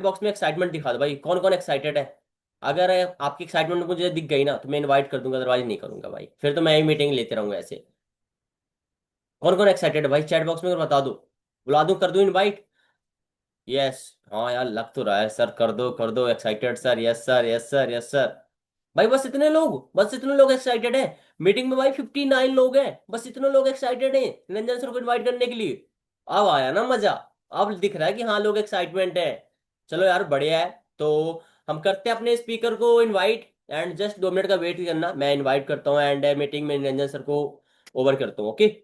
Box में excitement दिखा दो भाई, कौन कौन एक्साइटेड है। अगर आपकी एक्साइटमेंट मुझे दिख गई ना तो मैं इनवाइट कर दूंगा, अदरवाइज नहीं करूंगा भाई, फिर तो मैं ही मीटिंग लेते रहूंगा ऐसे। कौन कौन एक्साइटेड है भाई, चैट बॉक्स में बता दो, बुला दूं, कर दूं इनवाइट। यस। हाँ यार, लग तो रहा है सर, कर दो excited sir, yes sir, yes sir, yes sir. भाई बस इतने लोग, बस इतने लोग एक्साइटेड हैं। मीटिंग में भाई 59 लोग हैं, बस इतने लोग एक्साइटेड हैं निरंजन सर को इनवाइट करने के लिए। अब आया ना मजा। अब दिख रहा है कि हाँ लोग एक्साइटमेंट है। चलो यार बढ़िया है। तो हम करते हैं अपने स्पीकर को इनवाइट, एंड जस्ट 2 मिनट का वेट करना, मैं इनवाइट करता हूँ एंड मीटिंग में निरंजन सर को ओवर करता हूँ, ओके।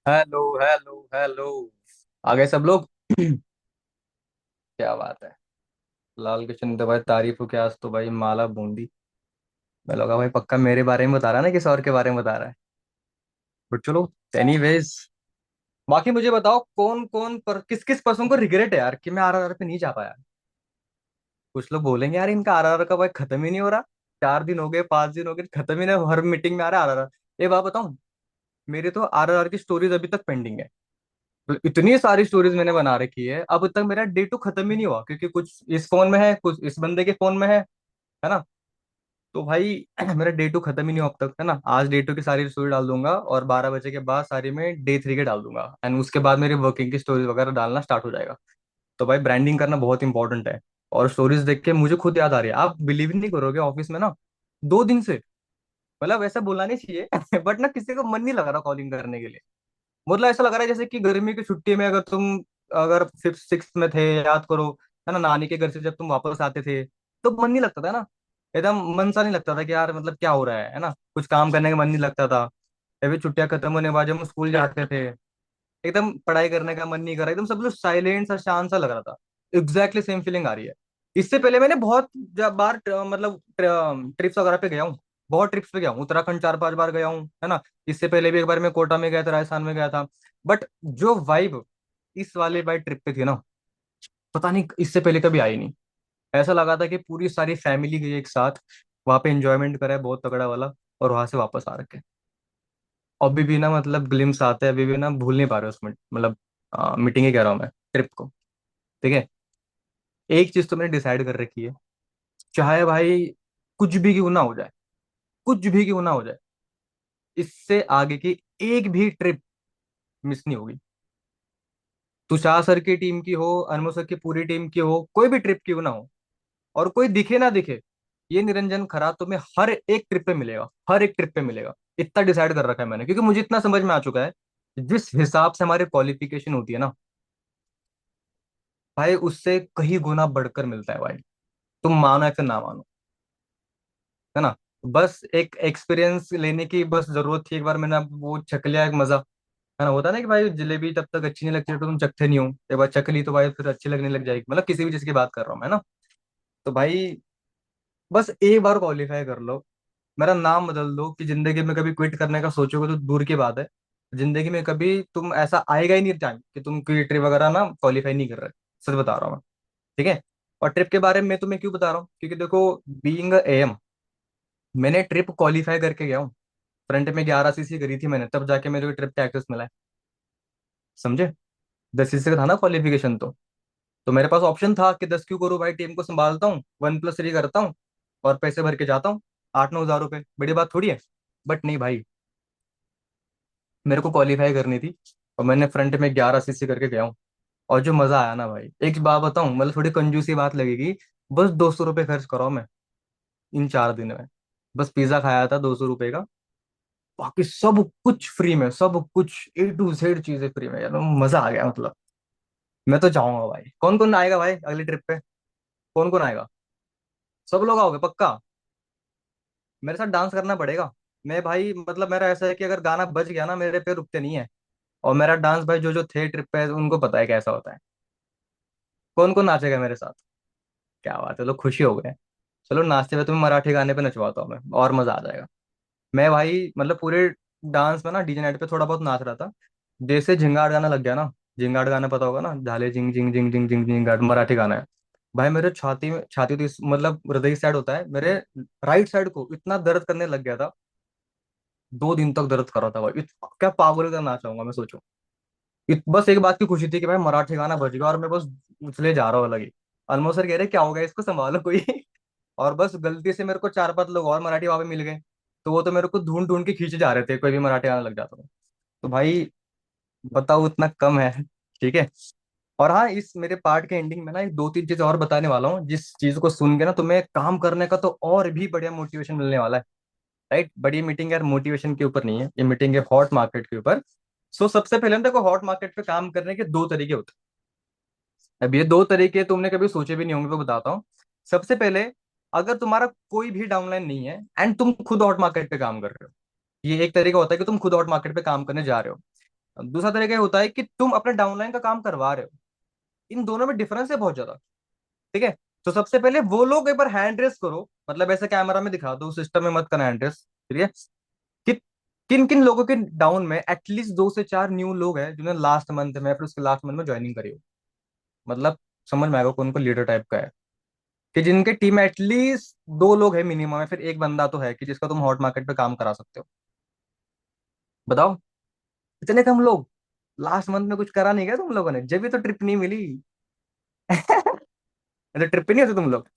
Hello hello hello. आ गए सब लोग। क्या बात है। लाल किशन तो भाई तारीफ हो, क्या आज तो भाई माला बूंदी। मैं लगा भाई पक्का मेरे बारे में बता रहा है ना, किस और के बारे में बता रहा है। बट चलो, एनीवेज। बाकी मुझे बताओ कौन कौन पर किस किस पर्सन को रिग्रेट है यार कि मैं आरआरआर पे नहीं जा पाया। कुछ लोग बोलेंगे यार इनका आरआरआर का भाई खत्म ही नहीं हो रहा। 4 दिन हो गए, 5 दिन हो गए, खत्म ही नहीं, हर मीटिंग में आ रहा है आरआरआर। ये बात बताऊं, मेरे तो आरआरआर की स्टोरीज अभी तक पेंडिंग है। तो इतनी सारी स्टोरीज मैंने बना रखी है, अब तक मेरा डे टू खत्म ही नहीं हुआ, क्योंकि कुछ इस फोन में है, कुछ इस बंदे के फोन में है ना। तो भाई मेरा डे टू खत्म ही नहीं हुआ अब तक, है ना। आज डे टू की सारी स्टोरी डाल दूंगा और 12 बजे के बाद सारी में डे थ्री के डाल दूंगा, एंड उसके बाद मेरी वर्किंग की स्टोरीज वगैरह डालना स्टार्ट हो जाएगा। तो भाई ब्रांडिंग करना बहुत इंपॉर्टेंट है। और स्टोरीज देख के मुझे खुद याद आ रही है, आप बिलीव नहीं करोगे, ऑफिस में ना 2 दिन से, मतलब वैसा बोलना नहीं चाहिए बट ना किसी को मन नहीं लग रहा कॉलिंग करने के लिए। मतलब ऐसा लग रहा है जैसे कि गर्मी की छुट्टी में अगर फिफ्थ सिक्स में थे, याद करो, है ना, नानी के घर से जब तुम वापस आते थे तो मन नहीं लगता था ना। एकदम मन सा नहीं लगता था कि यार मतलब क्या हो रहा है ना, कुछ काम करने का मन नहीं लगता था। या फिर छुट्टियां खत्म होने के बाद जब हम स्कूल जाते थे, एकदम पढ़ाई करने का मन नहीं कर रहा, एकदम सब लोग साइलेंट सा शांत सा लग रहा था। एग्जैक्टली सेम फीलिंग आ रही है। इससे पहले मैंने बहुत बार मतलब ट्रिप्स वगैरह पे गया हूँ। बहुत ट्रिप्स पे गया हूँ, उत्तराखंड 4 5 बार गया हूँ, है ना। इससे पहले भी एक बार मैं कोटा में गया था, राजस्थान में गया था। बट जो वाइब इस वाले भाई ट्रिप पे थी ना, पता नहीं इससे पहले कभी आई नहीं। ऐसा लगा था कि पूरी सारी फैमिली गई एक साथ, वहां पे एंजॉयमेंट करा है बहुत तगड़ा वाला, और वहां से वापस आ रखे। अभी भी ना मतलब ग्लिम्स आते हैं, अभी भी ना भूल नहीं पा रहे उसमें, मतलब मीटिंग ही कह रहा हूँ मैं, ट्रिप को। ठीक है, एक चीज तो मैंने डिसाइड कर रखी है, चाहे भाई कुछ भी क्यों ना हो जाए, कुछ भी क्यों ना हो जाए, इससे आगे की एक भी ट्रिप मिस नहीं होगी। तुषार सर की टीम की हो, अनमोल सर की पूरी टीम की हो, कोई भी ट्रिप क्यों ना हो, और कोई दिखे ना दिखे, ये निरंजन खरा तुम्हें हर एक ट्रिप पे मिलेगा, हर एक ट्रिप पे मिलेगा। इतना डिसाइड कर रखा है मैंने, क्योंकि मुझे इतना समझ में आ चुका है, जिस हिसाब से हमारी क्वालिफिकेशन होती है ना भाई, उससे कहीं गुना बढ़कर मिलता है भाई। तुम मानो या फिर ना मानो, है ना। बस एक एक्सपीरियंस लेने की बस जरूरत थी, एक बार मैंने वो चख लिया, एक मजा, है ना। होता है ना कि भाई जलेबी तब तक अच्छी नहीं लगती जब तक तुम चखते नहीं हो, एक बार चख ली तो भाई फिर अच्छी लगने लग जाएगी, मतलब किसी भी चीज की बात कर रहा हूँ मैं ना। तो भाई बस एक बार क्वालिफाई कर लो, मेरा नाम बदल दो, कि जिंदगी में कभी क्विट करने का सोचोगे तो दूर की बात है, जिंदगी में कभी तुम ऐसा आएगा ही नहीं टाइम कि तुम कोई ट्रिप वगैरह ना क्वालिफाई नहीं कर रहे। सच बता रहा हूँ मैं। ठीक है। और ट्रिप के बारे में तुम्हें क्यों बता रहा हूँ, क्योंकि देखो, बीइंग एम, मैंने ट्रिप क्वालिफाई करके गया हूँ। फ्रंट में 11 सीसी करी थी मैंने, तब जाके मेरे को ट्रिप का एक्सेस मिला है। समझे। 10 सीसी का था ना क्वालिफिकेशन, तो मेरे पास ऑप्शन था कि 10 क्यों करूँ भाई, टीम को संभालता हूँ, 1+3 करता हूँ, और पैसे भर के जाता हूँ, 8-9 हज़ार रुपये, बड़ी बात थोड़ी है। बट नहीं भाई, मेरे को क्वालिफाई करनी थी, और मैंने फ्रंट में 11 सीसी करके गया हूँ। और जो मजा आया ना भाई, एक बात बताऊं, मतलब थोड़ी कंजूसी बात लगेगी, बस 200 रुपये खर्च कराओ मैं इन 4 दिन में। बस पिज्जा खाया था 200 रुपये का, बाकी सब कुछ फ्री में, सब कुछ A to Z चीजें फ्री में, यार मजा आ गया मतलब। मैं तो जाऊंगा भाई। कौन कौन आएगा भाई अगली ट्रिप पे, कौन कौन आएगा? सब लोग आओगे पक्का? मेरे साथ डांस करना पड़ेगा। मैं भाई मतलब मेरा ऐसा है कि अगर गाना बज गया ना, मेरे पे रुकते नहीं है। और मेरा डांस भाई, जो जो थे ट्रिप पे उनको पता है कैसा होता है। कौन कौन नाचेगा मेरे साथ? क्या बात है, लोग खुशी हो गए। चलो नाचते हुए तुम्हें मराठी गाने पे नचवाता हूँ मैं, और मजा आ जाएगा। मैं भाई मतलब पूरे डांस में ना डीजे नाइट पे थोड़ा बहुत नाच रहा था, जैसे झिंगाट गाना लग गया ना, झिंगाट गाना पता होगा ना, झाले जिंग जिंग जिंग जिंग जिंग झिंगाट, मराठी गाना है। भाई मेरे छाती में, छाती तो मतलब हृदय साइड होता है मेरे, राइट साइड को इतना दर्द करने लग गया था। 2 दिन तक दर्द कर रहा था भाई, क्या पागल का नाच आऊंगा मैं, सोचो। बस एक बात की खुशी थी कि भाई मराठी गाना बज गया, और मैं बस उछले जा रहा हूँ लगी। अनमोल सर कह रहे क्या हो गया, इसको संभालो कोई। और बस गलती से मेरे को 4-5 लोग और मराठी वहां पे मिल गए, तो वो तो मेरे को ढूंढ ढूंढ के खींचे जा रहे थे, कोई भी मराठी गाना लग जाता था। तो भाई बताओ इतना कम है। ठीक है। और हाँ, इस मेरे पार्ट के एंडिंग में ना एक 2-3 चीज और बताने वाला हूँ, जिस चीज को सुन के ना तुम्हें काम करने का तो और भी बढ़िया मोटिवेशन मिलने वाला है। राइट, बड़ी मीटिंग यार मोटिवेशन के ऊपर नहीं है, ये मीटिंग है हॉट मार्केट के ऊपर। सो सबसे पहले ना देखो, हॉट मार्केट पे काम करने के 2 तरीके होते हैं। अब ये 2 तरीके तुमने कभी सोचे भी नहीं होंगे, तो बताता हूँ। सबसे पहले, अगर तुम्हारा कोई भी डाउनलाइन नहीं है एंड तुम खुद हॉट मार्केट पे काम कर रहे हो, ये एक तरीका होता है कि तुम खुद हॉट मार्केट पे काम करने जा रहे हो। दूसरा तरीका ये होता है कि तुम अपने डाउनलाइन का काम करवा रहे हो। इन दोनों में डिफरेंस है बहुत ज्यादा। ठीक है। तो सबसे पहले वो लोग एक बार हैंड रेस करो, मतलब ऐसे कैमरा में दिखा दो, सिस्टम में मत करना हैंड रेस। ठीक है। कि किन किन लोगों के डाउन में एटलीस्ट 2 से 4 न्यू लोग हैं जिन्होंने लास्ट मंथ में, फिर उसके लास्ट मंथ में ज्वाइनिंग करी हो। मतलब समझ में आएगा कौन को लीडर टाइप का है, कि जिनके टीम में एटलीस्ट 2 लोग है मिनिमम है, फिर एक बंदा तो है कि जिसका तुम हॉट मार्केट पे काम करा सकते हो। बताओ, इतने कम लोग, लास्ट मंथ में कुछ करा नहीं गया तुम लोगों ने, जब भी तो ट्रिप नहीं मिली। तो ट्रिप पे नहीं होते तुम लोग।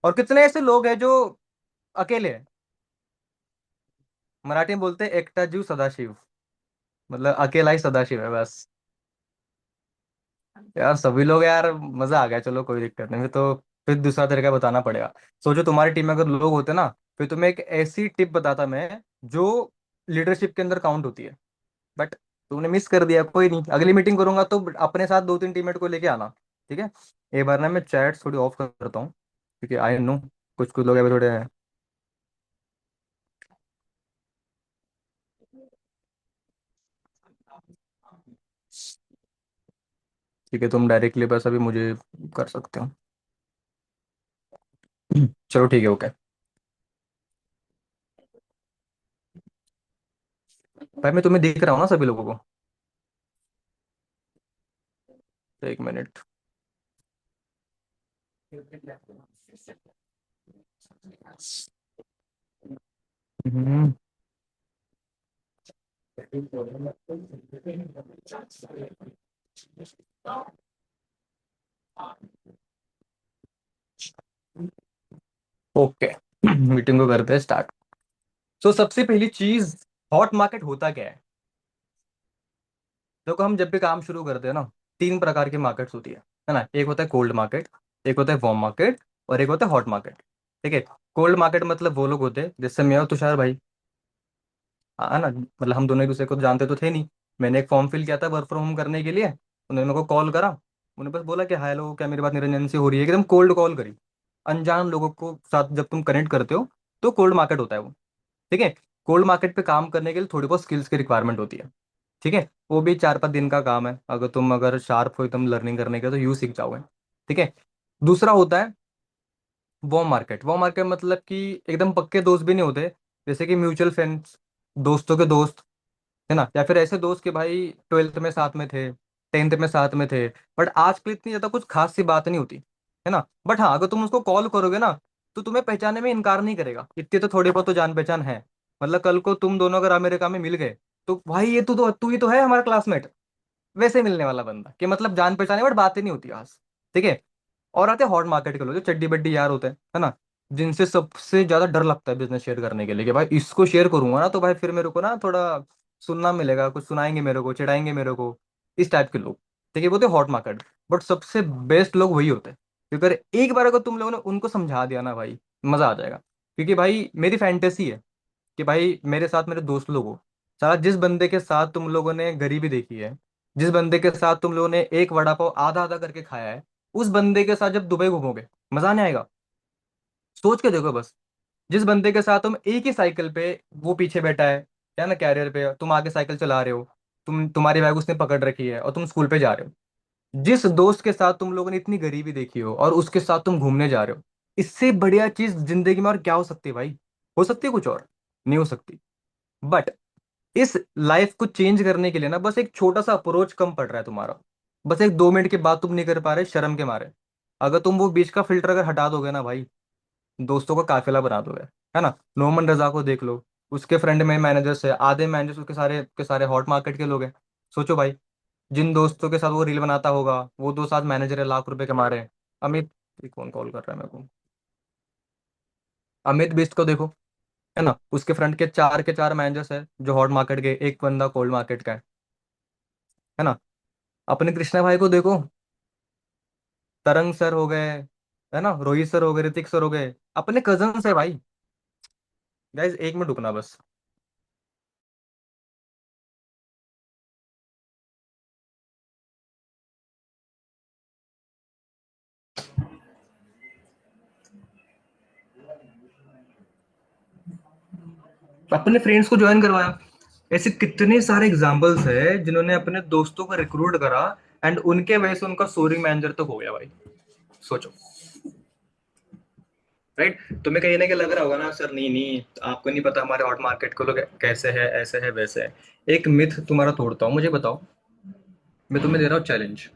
और कितने ऐसे लोग हैं जो अकेले हैं, मराठी में बोलते हैं एकटा जीव सदाशिव, मतलब अकेला ही सदाशिव है बस। यार सभी लोग यार, मजा आ गया, चलो कोई दिक्कत नहीं, फिर दूसरा तरीका बताना पड़ेगा। सोचो तुम्हारी टीम में अगर लोग होते ना, फिर तुम्हें एक ऐसी टिप बताता मैं, जो लीडरशिप के अंदर काउंट होती है। बट तुमने मिस कर दिया, कोई नहीं, अगली मीटिंग करूंगा तो अपने साथ 2-3 टीममेट को लेके आना। ठीक है। एक बार ना मैं चैट थोड़ी ऑफ करता हूँ, क्योंकि आई नो कुछ कुछ लोग अभी थोड़े हैं। ठीक है, तुम डायरेक्टली बस अभी मुझे कर सकते हो। चलो ठीक है, ओके। भाई मैं तुम्हें देख रहा हूँ ना सभी लोगों को। एक मिनट। हम्म। ओके। मीटिंग को करते हैं स्टार्ट। सो सबसे पहली चीज, हॉट मार्केट होता क्या है? देखो, हम जब भी काम शुरू करते हैं ना, तीन प्रकार की मार्केट्स होती है ना। एक होता है कोल्ड मार्केट, एक होता है वार्म मार्केट, और एक होता है हॉट मार्केट। ठीक है। कोल्ड मार्केट मतलब वो लोग होते हैं जैसे मैं और तुषार भाई, है ना। मतलब हम दोनों एक दूसरे को जानते तो थे नहीं। मैंने एक फॉर्म फिल किया था वर्क फ्रॉम होम करने के लिए। उन्होंने मेरे को कॉल करा। उन्होंने बस बोला कि हेलो, क्या मेरी बात निरंजन से हो रही है? एकदम कोल्ड कॉल करी। अनजान लोगों को साथ जब तुम कनेक्ट करते हो तो कोल्ड मार्केट होता है वो। ठीक है। कोल्ड मार्केट पे काम करने के लिए थोड़ी बहुत स्किल्स की रिक्वायरमेंट होती है। ठीक है। वो भी 4-5 दिन का काम है, अगर शार्प हो एकदम लर्निंग करने के तो यूं सीख जाओगे। ठीक है। दूसरा होता है वो मार्केट। वो मार्केट मतलब कि एकदम पक्के दोस्त भी नहीं होते, जैसे कि म्यूचुअल फ्रेंड्स, दोस्तों के दोस्त, है ना। या फिर ऐसे दोस्त के भाई 12th में साथ में थे, 10th में साथ में थे, बट आजकल इतनी ज्यादा कुछ खास सी बात नहीं होती, है ना। बट हाँ, अगर तुम उसको कॉल करोगे ना, तो तुम्हें पहचानने में इनकार नहीं करेगा। इतनी तो थोड़ी बहुत तो जान पहचान है। मतलब कल को तुम दोनों अगर अमेरिका में मिल गए, तो भाई ये तू ही तो है हमारा क्लासमेट, वैसे मिलने वाला बंदा कि मतलब जान पहचान है बट बातें नहीं होती आज। ठीक है। और आते हैं हॉट मार्केट के लोग, जो चड्डी बड्डी यार होते हैं, है ना। जिनसे सबसे ज्यादा डर लगता है बिजनेस शेयर करने के लिए, कि भाई इसको शेयर करूंगा ना तो भाई फिर मेरे को ना थोड़ा सुनना मिलेगा, कुछ सुनाएंगे मेरे को, चिढ़ाएंगे मेरे को। इस टाइप के लोग, ठीक है, वो होते हॉट मार्केट। बट सबसे बेस्ट लोग वही होते हैं, क्योंकि अगर एक बार अगर तुम लोगों ने उनको समझा दिया ना भाई, मजा आ जाएगा। क्योंकि भाई मेरी फैंटेसी है कि भाई मेरे साथ मेरे दोस्त लोग हो। साला जिस बंदे के साथ तुम लोगों ने गरीबी देखी है, जिस बंदे के साथ तुम लोगों ने एक वड़ा पाव आधा आधा करके खाया है, उस बंदे के साथ जब दुबई घूमोगे, मजा नहीं आएगा? सोच के देखो बस। जिस बंदे के साथ तुम एक ही साइकिल पे, वो पीछे बैठा है ना, कैरियर पे, तुम आगे साइकिल चला रहे हो, तुम्हारी बैग उसने पकड़ रखी है और तुम स्कूल पे जा रहे हो। जिस दोस्त के साथ तुम लोगों ने इतनी गरीबी देखी हो और उसके साथ तुम घूमने जा रहे हो, इससे बढ़िया चीज जिंदगी में और क्या हो सकती है भाई? हो सकती है कुछ और? नहीं हो सकती। बट इस लाइफ को चेंज करने के लिए ना, बस एक छोटा सा अप्रोच कम पड़ रहा है तुम्हारा। बस एक 2 मिनट की बात तुम नहीं कर पा रहे शर्म के मारे। अगर तुम वो बीच का फिल्टर अगर हटा दोगे ना भाई, दोस्तों का काफिला बना दोगे, है ना। नोमन रजा को देख लो, उसके फ्रेंड में मैनेजर्स है, आधे मैनेजर्स उसके सारे के सारे हॉट मार्केट के लोग हैं। सोचो भाई, जिन दोस्तों के साथ वो रील बनाता होगा, वो दोस्त आज मैनेजर है, लाख रुपए कमा रहे हैं। अमित, ये कौन कॉल कर रहा है मेरे को? अमित बिस्ट को देखो, है ना, उसके फ्रंट के चार मैनेजर्स है जो हॉट मार्केट के, एक बंदा कोल्ड मार्केट का है ना। अपने कृष्णा भाई को देखो, तरंग सर हो गए, है ना, रोहित सर हो गए, ऋतिक सर हो गए, अपने कजन है भाई। गाइज 1 मिनट रुकना बस। अपने फ्रेंड्स को ज्वाइन करवाया। ऐसे कितने सारे एग्जाम्पल्स है जिन्होंने अपने दोस्तों को रिक्रूट करा, एंड उनके वजह से उनका सोरिंग मैनेजर तक हो गया भाई। सोचो। राइट। तुम्हें कहीं ना कहीं लग रहा होगा ना, सर नहीं नहीं, आपको नहीं पता हमारे हॉट मार्केट को लोग कैसे है, ऐसे है, वैसे है। एक मिथ तुम्हारा तोड़ता हूँ, मुझे बताओ। मैं तुम्हें दे रहा हूँ चैलेंज।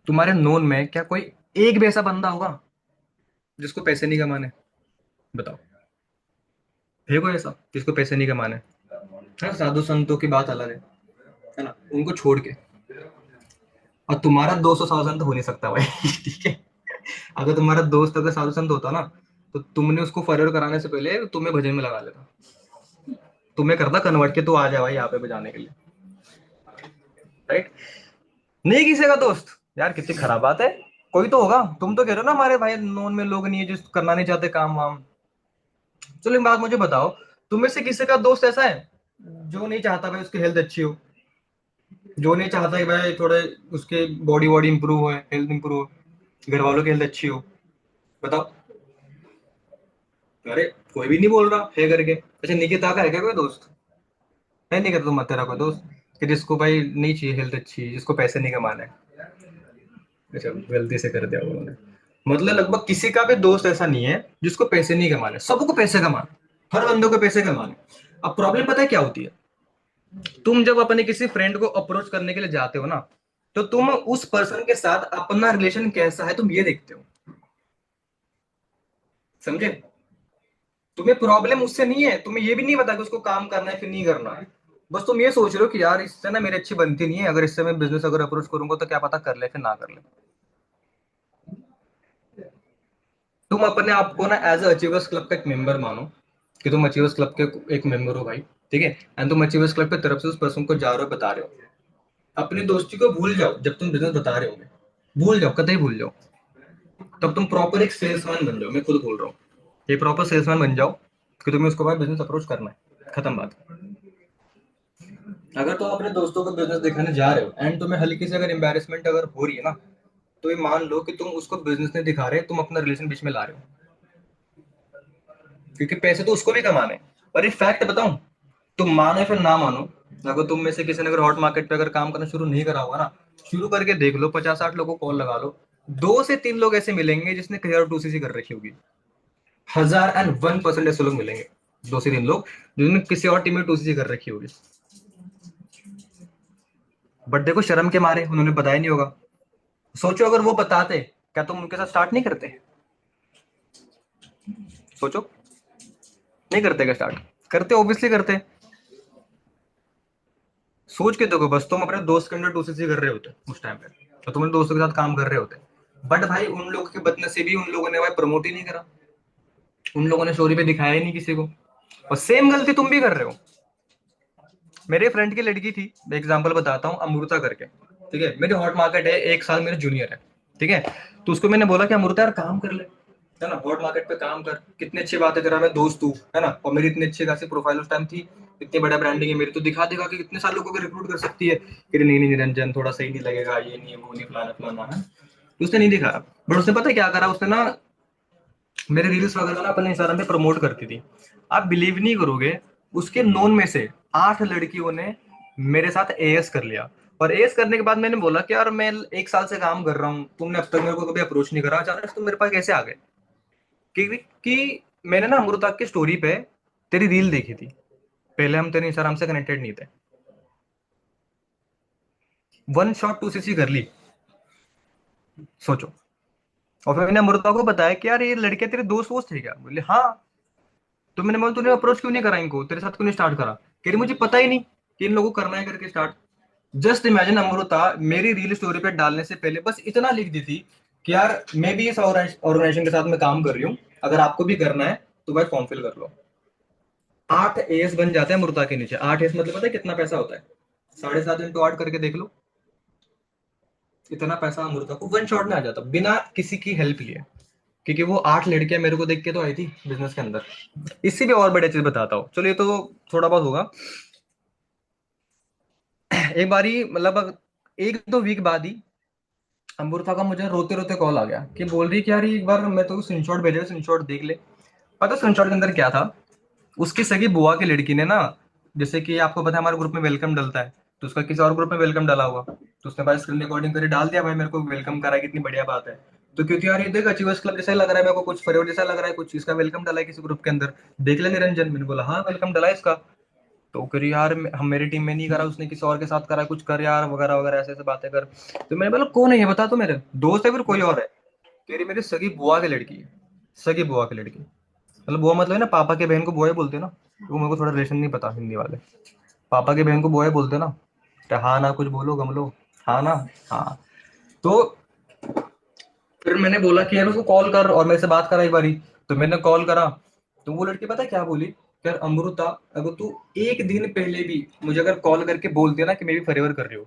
तुम्हारे नोन में क्या कोई एक भी ऐसा बंदा होगा जिसको पैसे नहीं कमाने? बताओ। है कोई ऐसा जिसको पैसे नहीं कमाने? हाँ, साधु संतों की बात अलग है ना, उनको छोड़ के। और तुम्हारा 200 साधु संत हो नहीं सकता भाई। ठीक है। अगर तुम्हारा दोस्त अगर साधु संत होता ना, तो तुमने उसको फॉरवर्ड कराने से पहले तुम्हें भजन में लगा लेता, तुम्हें करता कन्वर्ट के, तू आ जा भाई यहाँ पे बजाने के लिए। राइट। नहीं किसी का दोस्त, यार कितनी खराब बात है। कोई तो होगा, तुम तो कह रहे हो ना हमारे भाई नोन में लोग नहीं है जो करना नहीं चाहते काम वाम। चलो एक बात मुझे बताओ, तुम्हें से किसी का दोस्त ऐसा है जो नहीं चाहता भाई उसकी हेल्थ अच्छी हो, जो नहीं चाहता कि भाई थोड़े उसके बॉडी वॉडी इंप्रूव हो, हेल्थ इंप्रूव हो, घर वालों की हेल्थ अच्छी हो? बताओ। अरे, कोई भी नहीं बोल रहा है करके। अच्छा, निकिता का है क्या कोई दोस्त? है नहीं करता तुम तेरा कोई दोस्त कि जिसको भाई नहीं चाहिए हेल्थ अच्छी, जिसको पैसे नहीं कमाना है? अच्छा, गलती से कर दिया उन्होंने। मतलब लगभग किसी का भी दोस्त ऐसा नहीं है जिसको पैसे नहीं कमाने, सबको पैसे कमाने, हर बंदे को पैसे कमाने। अब प्रॉब्लम पता है क्या होती है? तुम जब अपने किसी फ्रेंड को अप्रोच करने के लिए जाते हो ना, तो तुम उस पर्सन के साथ अपना रिलेशन कैसा है तुम ये देखते हो, समझे? तुम्हें प्रॉब्लम उससे नहीं है, तुम्हें ये भी नहीं पता कि उसको काम करना है फिर नहीं करना है। बस तुम ये सोच रहे हो कि यार इससे ना मेरी अच्छी बनती नहीं है, अगर इससे मैं बिजनेस अगर अप्रोच करूंगा तो क्या पता कर ले फिर ना कर ले। तुम अपने आप को ना एज अचीवर्स क्लब का एक मेंबर मानो, कि तुम अचीवर्स क्लब के एक मेंबर हो भाई, ठीक है, एंड तुम अचीवर्स क्लब की तरफ से उस पर्सन को जा रहे हो बता रहे हो। अपनी दोस्ती को भूल जाओ जब तुम बिजनेस बता रहे होगे, भूल जाओ, कतई भूल जाओ। तब तुम प्रॉपर एक सेल्समैन बन जाओ, मैं खुद बोल रहा हूँ, ये प्रॉपर सेल्समैन बन जाओ कि तुम्हें उसको भाई बिजनेस अप्रोच करना है, खत्म बात। अगर तुम अपने दोस्तों को बिजनेस दिखाने जा रहे हो एंड तुम्हें हल्की से अगर एम्बेरसमेंट अगर हो रही है ना, तो ये मान लो कि तुम उसको बिजनेस नहीं दिखा रहे, तुम अपना रिलेशन बीच में ला रहे हो, क्योंकि पैसे तो उसको भी कमाने हैं। पर एक फैक्ट बताऊं, तुम मानो फिर ना मानो, अगर तुम में से किसी ने अगर हॉट मार्केट पे अगर काम करना शुरू नहीं करा होगा ना, शुरू करके देख लो, 50-60 लोगों को कॉल लगा लो, 2 से 3 लोग ऐसे मिलेंगे जिसने क्लियर टू सीसी कर रखी होगी। 1001% ऐसे लोग मिलेंगे, 2 से 3 लोग जिन्होंने किसी और टीम में टू सीसी कर रखी होगी। बट देखो शर्म के मारे उन्होंने बताया नहीं होगा। सोचो अगर वो बताते, क्या तुम उनके साथ स्टार्ट नहीं करते? सोचो, नहीं करते क्या स्टार्ट? करते, ऑब्वियसली करते। सोच के देखो बस, तुम अपने दोस्त के अंदर टू सीसी कर रहे होते उस टाइम पे, तो तुम अपने दोस्तों के साथ काम कर रहे होते, बट भाई उन लोगों की बदनसीबी, उन लोगों ने भाई प्रमोट ही नहीं करा, उन लोगों ने स्टोरी पे दिखाया ही नहीं किसी को। और सेम गलती तुम भी कर रहे हो। मेरे फ्रेंड की लड़की थी, एग्जाम्पल बताता हूँ, अमृता करके, ठीक है, मेरी हॉट मार्केट है, 1 साल मेरे जूनियर है, ठीक है। तो उसको मैंने बोला कि अमृता यार काम कर ले, है ना, हॉट मार्केट पे काम कर, कितनी अच्छी बात है, तेरा मैं दोस्त हूँ, है ना, और मेरी इतनी अच्छी खासी प्रोफाइल उस टाइम थी, इतनी बड़ा ब्रांडिंग है मेरी, तो दिखा देगा कि कितने सारे लोगों को रिक्रूट कर सकती है, कि नहीं नहीं निरंजन थोड़ा सही नहीं लगेगा, ये नहीं वो नहीं फलाना फलाना है। तो उसने नहीं दिखा, बट उसने पता है क्या करा, उसने ना मेरे रील्स वगैरह ना अपने इंस्टाग्राम पे प्रमोट करती थी। आप बिलीव नहीं करोगे, उसके नोन में से 8 लड़कियों ने मेरे साथ एएस कर लिया। और एएस करने के बाद मैंने बोला कि यार मैं 1 साल से काम कर रहा हूँ, तुमने अब तक मेरे को कभी अप्रोच नहीं करा, अचानक तुम मेरे पास कैसे आ गए? कि मैंने ना अमृता की स्टोरी पे तेरी रील देखी थी, पहले हम तेरे इंस्टाग्राम से कनेक्टेड नहीं थे, वन शॉट टू सीसी कर ली, सोचो। और फिर मैंने अमृता को बताया कि यार ये लड़के तेरे दोस्त वोस्त थे क्या? बोले हाँ। तो मैंने बोला तूने अप्रोच क्यों नहीं करा इनको, तेरे साथ क्यों नहीं स्टार्ट करा? कह रही मुझे पता ही नहीं कि इन लोगों को करना है करके स्टार्ट। जस्ट इमेजिन, अमृता मेरी रील स्टोरी पे डालने से पहले बस इतना लिख दी थी कि यार मैं भी इस ऑर्गेनाइजेशन के साथ में काम कर रही हूँ, अगर आपको भी करना है तो भाई फॉर्म फिल कर लो। 8 एएस बन जाते हैं अमृता के नीचे। 8 एएस मतलब पता है कितना पैसा होता है? 7.5 इंटू 8 करके देख लो, इतना पैसा अमृता को वन शॉट में आ जाता बिना किसी की हेल्प लिए, क्योंकि वो 8 लड़कियां मेरे को देख के तो आई थी बिजनेस के अंदर। इससे भी और बड़ी चीज बताता हूँ, चलो ये तो थोड़ा बहुत होगा। एक बारी मतलब 1-2 वीक बाद ही अमृता का मुझे रोते रोते कॉल आ गया, कि बोल रही कि यार एक बार मैं तो स्क्रीनशॉट भेजा, स्क्रीनशॉट देख ले। पता स्क्रीनशॉट के अंदर क्या था? उसकी सगी बुआ की लड़की ने ना, जैसे कि आपको पता है हमारे ग्रुप में वेलकम डलता है, तो उसका किसी और ग्रुप में वेलकम डाला हुआ, तो उसने भाई स्क्रीन रिकॉर्डिंग करके डाल दिया, भाई मेरे को वेलकम करा, कितनी बढ़िया बात है। तो क्योंकि यार ये देख अचीवर्स क्लब जैसा ही लग रहा है मेरे को, कुछ फरेवर जैसा लग रहा है, कुछ इसका वेलकम डाला है किसी ग्रुप के अंदर, देख ले निरंजन। मैंने बोला हाँ वेलकम डाला है इसका। तो कह रही यार हम मेरी टीम में नहीं करा, उसने किसी और के साथ करा, कुछ कर यार वगैरह वगैरह ऐसे ऐसे बातें कर। तो मैंने बोला कौन है ये बता, तो मेरे दोस्त है फिर कोई और है? कह रही मेरी सगी बुआ की लड़की है, सगी बुआ की लड़की। मतलब बुआ मतलब है ना, पापा के बहन को बुआ ही बोलते हैं ना, वो मेरे को थोड़ा रिलेशन नहीं पता हिंदी वाले। पापा की बहन को बुआ ही बोलते हैं ना, तो हाँ ना कुछ बोलो गमलो, हाँ ना, हाँ। तो फिर मैंने बोला कि यार उसको कॉल कर और मेरे से बात करा एक बारी। तो मैंने कॉल करा, तो वो लड़की पता है क्या बोली, यार अमृता, अगर तू एक दिन पहले भी मुझे अगर कॉल करके बोल दिया ना कि मैं भी फरेवर कर रही हूँ,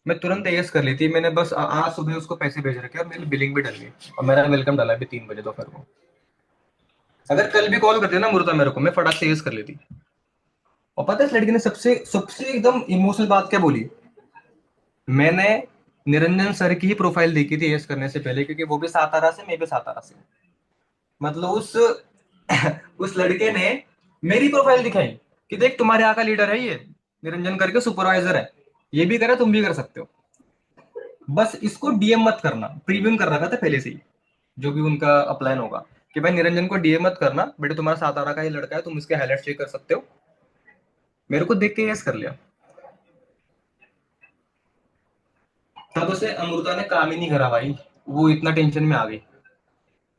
मैं तुरंत यस कर लेती। मैंने बस आज सुबह उसको पैसे भेज रखे और मेरी बिलिंग भी डल गई, और मेरा वेलकम डाला अभी 3 बजे दोपहर को। अगर कल भी कॉल करती ना अमृता मेरे को, मैं फटाक से यस कर लेती। और पता है इस लड़की ने सबसे सबसे एकदम इमोशनल बात क्या बोली? मैंने निरंजन सर की ही प्रोफाइल देखी थी यस करने से पहले, क्योंकि वो भी सातारा से, मैं भी सातारा से। मतलब उस उस लड़के ने मेरी प्रोफाइल दिखाई कि देख तुम्हारे यहाँ का लीडर है ये, निरंजन करके सुपरवाइजर है, ये भी करे तुम भी कर सकते हो। बस इसको डीएम मत करना, प्रीव्यू कर रखा था पहले से ही, जो भी उनका अपलाइन होगा, कि भाई निरंजन को डीएम मत करना बेटे, तुम्हारा सातारा का ही लड़का है, तुम इसके हाईलाइट चेक कर सकते हो। मेरे को देख के यस कर लिया। तब उसे अमृता ने काम ही नहीं करा भाई, वो इतना टेंशन में आ गई।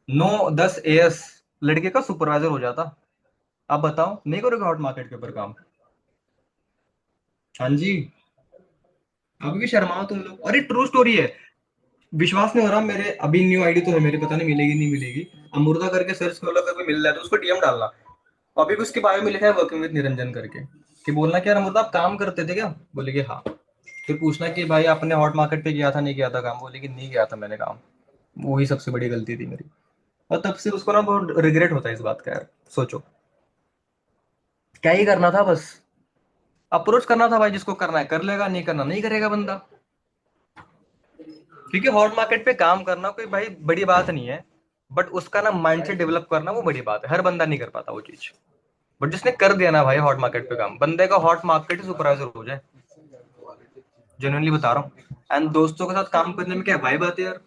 9-10 AS लड़के का सुपरवाइजर हो जाता। अब बताओ नहीं करोगे हॉट मार्केट के ऊपर काम? हाँ जी। अभी भी शर्माओ तुम लोग, अरे ट्रू स्टोरी है। विश्वास नहीं हो रहा मेरे, अभी न्यू आईडी तो है मेरी, पता नहीं मिलेगी नहीं मिलेगी। अमृता करके सर्च कर लो, अगर कोई मिल रहा है तो उसको डीएम डालना। अभी भी उसके बारे में लिखा है वर्किंग विद निरंजन करके। कि बोलना क्या अमृता आप काम करते थे क्या? बोले कि हाँ। फिर पूछना कि भाई आपने हॉट मार्केट पे किया था नहीं किया था काम? बोले कि नहीं किया था मैंने काम। वही सबसे बड़ी गलती थी मेरी। और तब से उसको ना बहुत रिग्रेट होता है इस बात का यार। सोचो, क्या ही करना था बस, अप्रोच करना था भाई, जिसको करना है कर लेगा, नहीं करना नहीं करेगा बंदा। क्योंकि हॉट मार्केट पे काम करना कोई भाई बड़ी बात नहीं है, बट उसका ना माइंडसेट डेवलप करना वो बड़ी बात है। हर बंदा नहीं कर पाता वो चीज। बट जिसने कर दिया ना भाई हॉट मार्केट पे काम, बंदे का हॉट मार्केट ही सुपरवाइजर हो जाए। जेन्युइनली बता रहा हूँ। एंड दोस्तों के साथ काम करने में क्या भाई बात है यार,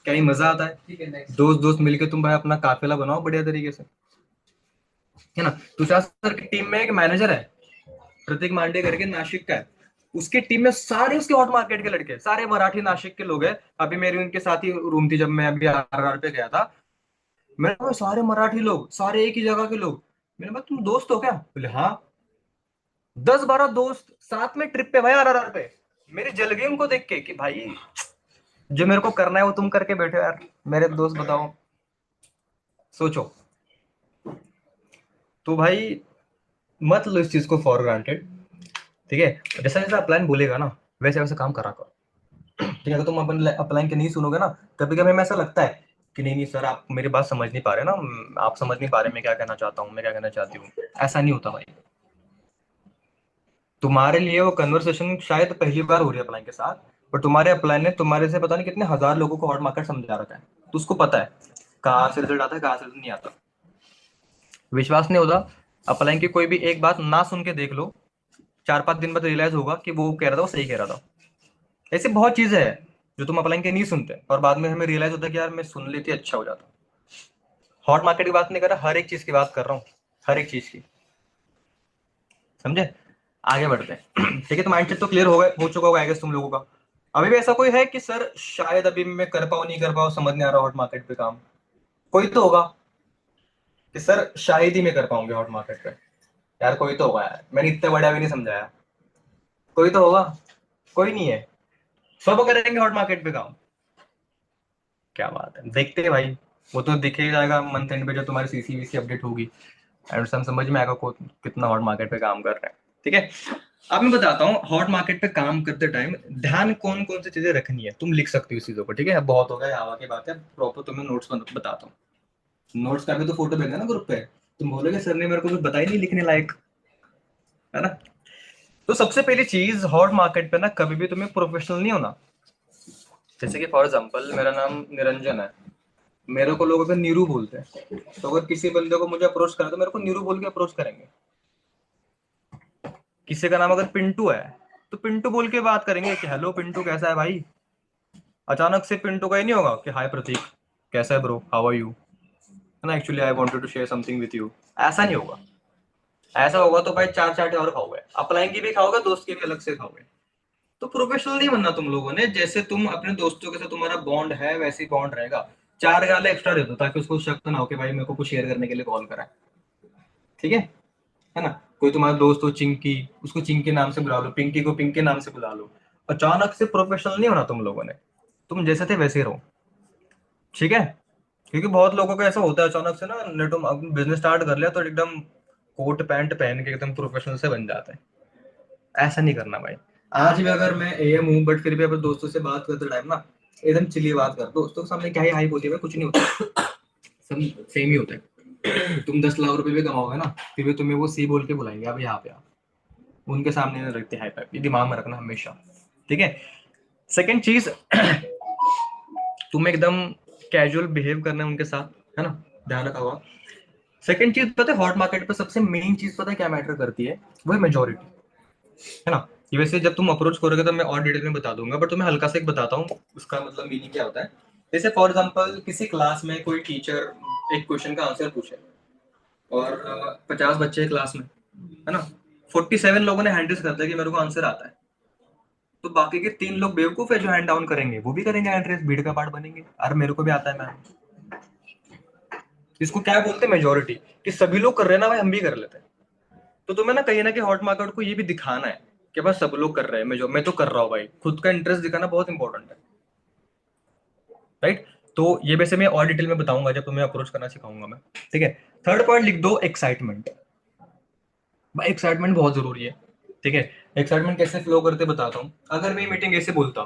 क्या ही मजा आता है। दोस्त दोस्त मिलके तुम भाई अपना काफिला बनाओ बढ़िया तरीके से, है ना। तुषार सर की टीम में एक मैनेजर है, प्रतीक मांडे करके, नासिक का है। उसकी टीम में सारे उसके हॉट मार्केट के लड़के, सारे मराठी नासिक के लोग हैं। अभी मेरी उनके साथ ही रूम थी जब मैं अभी RR पे गया था। मैंने कहा सारे मराठी लोग, सारे एक ही जगह के लोग। मैंने कहा तुम दोस्त हो क्या? बोले हाँ। 10-12 दोस्त साथ में ट्रिप पे भाई RR पे। मेरी जल गई उनको देख के कि भाई जो मेरे को करना है वो तुम करके बैठे हो यार, मेरे दोस्त बताओ। सोचो। तो भाई मत लो इस चीज को फॉर ग्रांटेड। ठीक है, जैसा जैसा प्लान बोलेगा ना वैसे वैसे काम करा करो। ठीक है, अगर तुम अपन अप्लाई के नहीं सुनोगे ना, कभी कभी हमें ऐसा लगता है कि नहीं नहीं सर आप मेरी बात समझ नहीं पा रहे ना, आप समझ नहीं पा रहे मैं क्या कहना चाहता हूँ, मैं क्या कहना चाहती हूँ। ऐसा नहीं होता भाई। तुम्हारे लिए वो कन्वर्सेशन शायद पहली बार हो रही है अप्लाई के साथ, पर तुम्हारे अप्लाई ने तुम्हारे से पता नहीं कितने हजार लोगों को हॉट मार्केट समझा रखा है। तो उसको पता है कहाँ से रिजल्ट आता है कहाँ से रिजल्ट नहीं आता। विश्वास नहीं होता, अप्लाई की कोई भी एक बात ना सुन के देख लो, 4-5 दिन बाद रियलाइज होगा कि वो कह रहा था वो सही कह रहा था। ऐसी बहुत चीजें हैं जो तुम अप्लाई के नहीं सुनते और बाद में हमें रियलाइज होता है कि यार मैं सुन लेती अच्छा हो जाता। हॉट मार्केट की बात नहीं कर रहा, हर एक चीज की बात कर रहा हूँ, हर एक चीज की। समझे? आगे बढ़ते हैं। ठीक है, तो माइंडसेट तो क्लियर हो चुका होगा आई गेस तुम लोगों का। अभी भी ऐसा कोई है कि सर शायद अभी मैं कर पाऊँ नहीं कर पाऊँ, समझ नहीं आ रहा हॉट मार्केट पे काम? कोई तो होगा कि सर शायद ही मैं कर पाऊंगी हॉट मार्केट पे। यार कोई तो होगा यार, मैंने इतना बड़ा भी नहीं समझाया। कोई तो होगा। कोई नहीं है। सब करेंगे हॉट मार्केट पे काम। क्या बात है, देखते हैं भाई। वो तो दिख ही जाएगा मंथ एंड पे जब तुम्हारी CCVC अपडेट होगी, एंड सब समझ में आएगा कितना हॉट मार्केट पे काम कर रहे हैं। ठीक है। अब मैं बताता हूँ हॉट मार्केट पे काम करते टाइम ध्यान कौन कौन सी चीजें रखनी है, तुम लिख सकते हो इस चीजों को। ठीक है, अब बहुत हो गया हवा की बात है, प्रॉपर तुम्हें नोट्स बताता हूँ। नोट्स का भी तो फोटो भेजना ना ग्रुप पे। तुम बोलोगे सर ने मेरे को कुछ बताया नहीं लिखने लायक, है ना। तो सबसे पहली चीज हॉट मार्केट पे ना, कभी भी तुम्हें प्रोफेशनल नहीं होना। जैसे कि फॉर एग्जाम्पल मेरा नाम निरंजन है, मेरे को लोग अगर नीरू बोलते हैं, तो अगर किसी बंदे को मुझे अप्रोच करें तो मेरे को नीरू बोल के अप्रोच करेंगे। किसी का नाम अगर पिंटू है तो पिंटू बोल के बात करेंगे कि हेलो पिंटू कैसा है भाई। अचानक से पिंटू का ही नहीं होगा कि हाय प्रतीक कैसा है ब्रो हाउ आर यू, है ना, actually I wanted to share something with you. ऐसा नहीं होगा। ऐसा होगा तो भाई चार चाटे और खाओगे, अप्लाई की भी खाओगे दोस्त की भी अलग से खाओगे। तो प्रोफेशनल नहीं बनना तुम लोगों ने, जैसे तुम अपने दोस्तों के साथ तुम्हारा बॉन्ड है वैसे ही बॉन्ड रहेगा। चार गाले एक्स्ट्रा दे दो ताकि उसको शक ना हो कि भाई मेरे को कुछ शेयर करने के लिए कॉल करा है। ठीक है ना। कोई तुम्हारा दोस्त हो चिंकी, उसको चिंकी नाम से बुला लो, पिंकी को पिंकी नाम से बुला लो। अचानक से प्रोफेशनल नहीं होना तुम लोगों ने, तुम जैसे थे वैसे ही रहो। ठीक है। क्योंकि बहुत लोगों को ऐसा होता है अचानक से ना, ने तुम बिजनेस स्टार्ट कर लिया तो एकदम कोट पैंट पहन के एकदम प्रोफेशनल से बन जाता है। ऐसा नहीं करना भाई। आज भी अगर मैं AM हूँ बट फिर भी अपने दोस्तों से बात करते टाइम ना एकदम चिल्ली बात कर, दोस्तों के सामने क्या ही हाइप होती है भाई, कुछ नहीं होता। सब सेम ही होता है। तुम 10 लाख रुपए भी कमाओगे ना, फिर भी तुम्हें वो सी बोल के बुलाएंगे अब यहाँ पे आ। उनके सामने नहीं रखते हाइप हाइप, ये दिमाग में रखना हमेशा। ठीक है। सेकंड चीज, तुम्हें एकदम कैजुअल बिहेव करना है उनके साथ, है ना, ध्यान रखा होगा। सेकंड चीज पता है हॉट मार्केट पे सबसे मेन चीज पता है क्या मैटर करती है? वो है मेजोरिटी, है ना। ये वैसे जब तुम अप्रोच करोगे तो मैं और डिटेल में बता दूंगा, बट तुम्हें हल्का से एक बताता हूँ उसका मतलब मीनिंग क्या होता है। जैसे फॉर एग्जाम्पल किसी क्लास में कोई टीचर एक क्वेश्चन का आंसर पूछे और 50 बच्चे क्लास में, है ना, 47 लोगों ने हैंडल्स करता है कि मेरे को आंसर आता है। तो बाकी के 3 लोग बेवकूफ है जो हैंड डाउन करेंगे, वो भी करेंगे हैंड रेस, भीड़ का पार्ट बनेंगे। अरे मेरे को भी आता है मैम। इसको क्या बोलते हैं, मेजोरिटी, कि सभी लोग कर रहे हैं ना भाई, हम भी कर लेते हैं। तो तुम्हें ना कहीं ना कहीं हॉट मार्केट को ये भी दिखाना है कि बस सब लोग कर रहे हैं, मैं तो कर रहा हूँ भाई, खुद का इंटरेस्ट दिखाना बहुत इंपॉर्टेंट है। राइट। तो ये वैसे मैं और डिटेल में बताऊंगा जब तुम्हें अप्रोच करना सिखाऊंगा मैं। ठीक है। थर्ड पॉइंट लिख दो, एक्साइटमेंट। भाई एक्साइटमेंट बहुत जरूरी है। ठीक है। एक्साइटमेंट कैसे फ्लो करते बताता हूँ। अगर मैं मीटिंग ऐसे बोलता,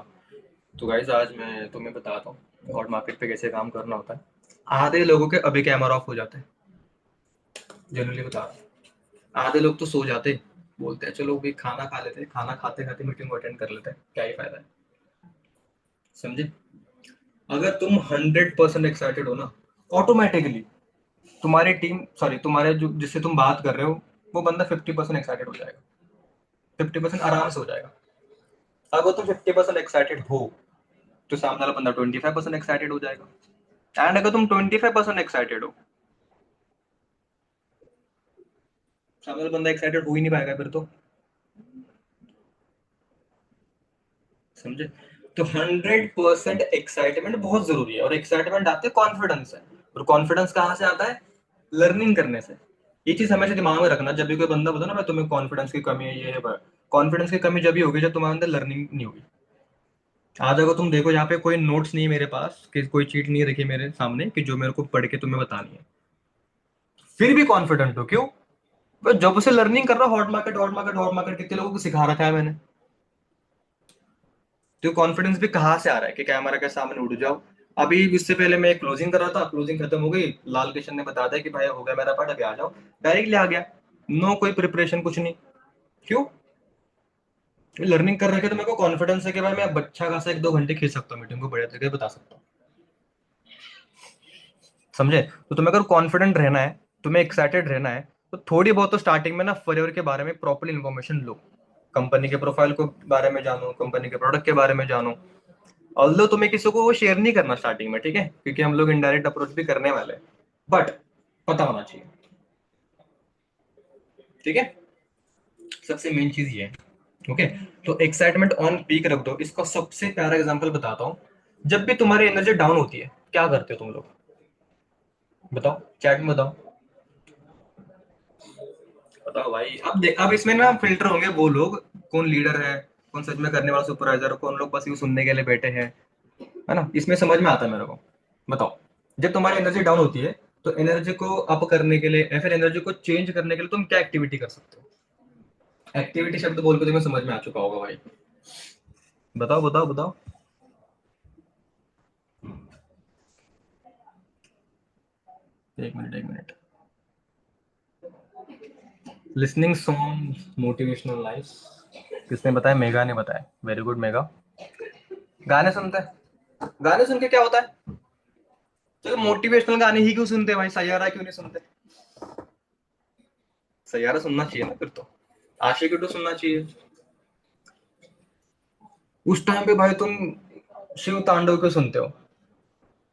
तो गाइस आज मैं तुम्हें बताता हूँ हॉट मार्केट पे कैसे काम करना होता है। आधे लोगों के अभी कैमरा ऑफ हो जाते हैं, जनरली बता रहा हूँ। आधे लोग तो सो जाते, बोलते हैं चलो भाई खाना खा लेते हैं, खाना खाते खाते मीटिंग को अटेंड कर लेते हैं, क्या ही फायदा है। समझे। अगर तुम 100% एक्साइटेड हो ना, ऑटोमेटिकली तुम्हारी टीम, सॉरी तुम्हारे जो जिससे तुम बात कर रहे हो, वो बंदा 50% एक्साइटेड हो जाएगा। 50% आराम से हो जाएगा। अगर तुम 50% एक्साइटेड हो, तो सामने वाला बंदा 25% एक्साइटेड हो जाएगा। एंड अगर तुम 25% एक्साइटेड हो, सामने वाला बंदा एक्साइटेड हो ही नहीं पाएगा फिर तो। समझे। तो 100% एक्साइटमेंट बहुत जरूरी है, और एक्साइटमेंट आते है कॉन्फिडेंस से। और कॉन्फिडेंस कहाँ से आता है? लर्निंग करने से। ये चीज हमेशा दिमाग में रखना, जब भी कोई बंदा बोला ना मैं तुम्हें कॉन्फिडेंस की कमी है, ये है कॉन्फिडेंस की कमी जब भी होगी जब तुम्हारे अंदर लर्निंग नहीं होगी। आज अगर तुम देखो यहाँ पे कोई नोट्स नहीं है मेरे पास, कि कोई चीट नहीं रखी मेरे सामने कि जो मेरे को पढ़ के तुम्हें बतानी है, फिर भी कॉन्फिडेंट हो, क्यों? बस जब से लर्निंग कर रहा हूँ, hot market hot market hot market कितने लोगों को सिखा रखा है मैंने। तो कॉन्फिडेंस भी कहाँ से आ रहा है कि कैमरा के सामने उठ जाओ। अभी इससे पहले मैं क्लोजिंग कर रहा था, क्लोजिंग खत्म हो गई, लाल किशन ने बता दिया कि भाई हो गया मेरा पार्ट, अभी आ जाओ। डायरेक्टली आ गया। नो कोई प्रिपरेशन, कुछ नहीं। क्यों? लर्निंग कर रखे तो मेरे को कॉन्फिडेंस है कि भाई मैं अच्छा खासा 1-2 घंटे खींच सकता हूँ, मीटिंग को बढ़िया तरीके से बता सकता हूँ। समझे। तो तुम्हें अगर कॉन्फिडेंट रहना है, तुम्हें एक्साइटेड रहना है, तो थोड़ी बहुत तो स्टार्टिंग में ना फॉरएवर के बारे में प्रॉपर इन्फॉर्मेशन लो। कंपनी के प्रोफाइल को बारे में जानो, कंपनी के प्रोडक्ट के बारे में जानो। ऑल्दो तुम्हें किसी को वो शेयर नहीं करना स्टार्टिंग में, ठीक है, क्योंकि हम लोग इनडायरेक्ट अप्रोच भी करने वाले हैं। बट पता होना चाहिए। ठीक है। सबसे मेन चीज ये है। ओके। तो एक्साइटमेंट ऑन पीक रख दो। इसका सबसे प्यारा एग्जांपल बताता हूँ। जब भी तुम्हारी एनर्जी डाउन होती है, क्या करते हो तुम लोग? बताओ, चैट में बताओ। बताओ भाई। अब इसमें ना फिल्टर होंगे वो लोग, कौन लीडर है, कौन सच में करने वाला सुपरवाइजर, कौन लोग बस ये सुनने के लिए बैठे हैं। है ना, इसमें समझ में आता है मेरे को। बताओ। जब तुम्हारी एनर्जी डाउन होती है, तो एनर्जी को अप करने के लिए या फिर एनर्जी को चेंज करने के लिए तुम क्या एक्टिविटी कर सकते हो? एक्टिविटी शब्द बोल के तुम्हें समझ में आ चुका होगा भाई। बताओ बताओ बताओ। एक मिनट एक minute. Listening song, motivational life. किसने बताया? मेगा ने बताया। Very good mega. गाने सुनते हैं। गाने सुन के क्या होता है? चलो मोटिवेशनल गाने ही क्यों सुनते हैं भाई, सैयारा क्यों नहीं सुनते? सैयारा सुनना चाहिए ना फिर तो। आशिकी टू सुनना चाहिए। उस टाइम पे भाई तुम शिव तांडव क्यों सुनते हो?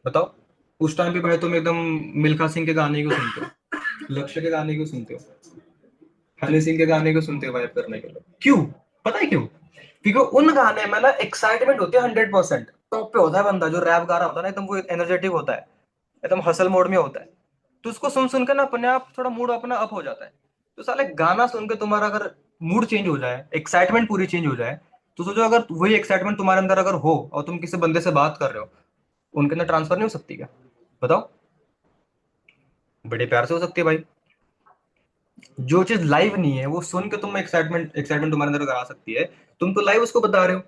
बताओ। उस टाइम पे भाई तुम एकदम मिल्खा सिंह के गाने क्यों सुनते हो? लक्ष्य के गाने क्यों सुनते हो? हनी सिंह के गाने क्यों सुनते हो वाइब करने के लिए? क्यों? पता है क्यों? क्योंकि उन गाने में ना एक्साइटमेंट होती है 100%। टॉप पे होता है बंदा जो रैप गा रहा होता है ना, एकदम वो एनर्जेटिक होता है, एकदम हसल मोड में होता है। तो उसको सुन सुन के ना अपने आप थोड़ा मूड अपना अप हो जाता है। तो साले गाना सुन के तुम्हारा अगर मूड चेंज हो जाए, एक्साइटमेंट पूरी चेंज हो जाए, तो सोचो अगर वही एक्साइटमेंट तुम्हारे अंदर अगर हो और तुम किसी बंदे से बात कर रहे हो, उनके अंदर ट्रांसफर नहीं हो सकती क्या? बताओ। बड़े प्यार से हो सकती है भाई। जो चीज लाइव नहीं है वो सुन के तुम एक्साइटमेंट एक्साइटमेंट तुम्हारे अंदर आ सकती है। तुम तो लाइव उसको बता रहे हो,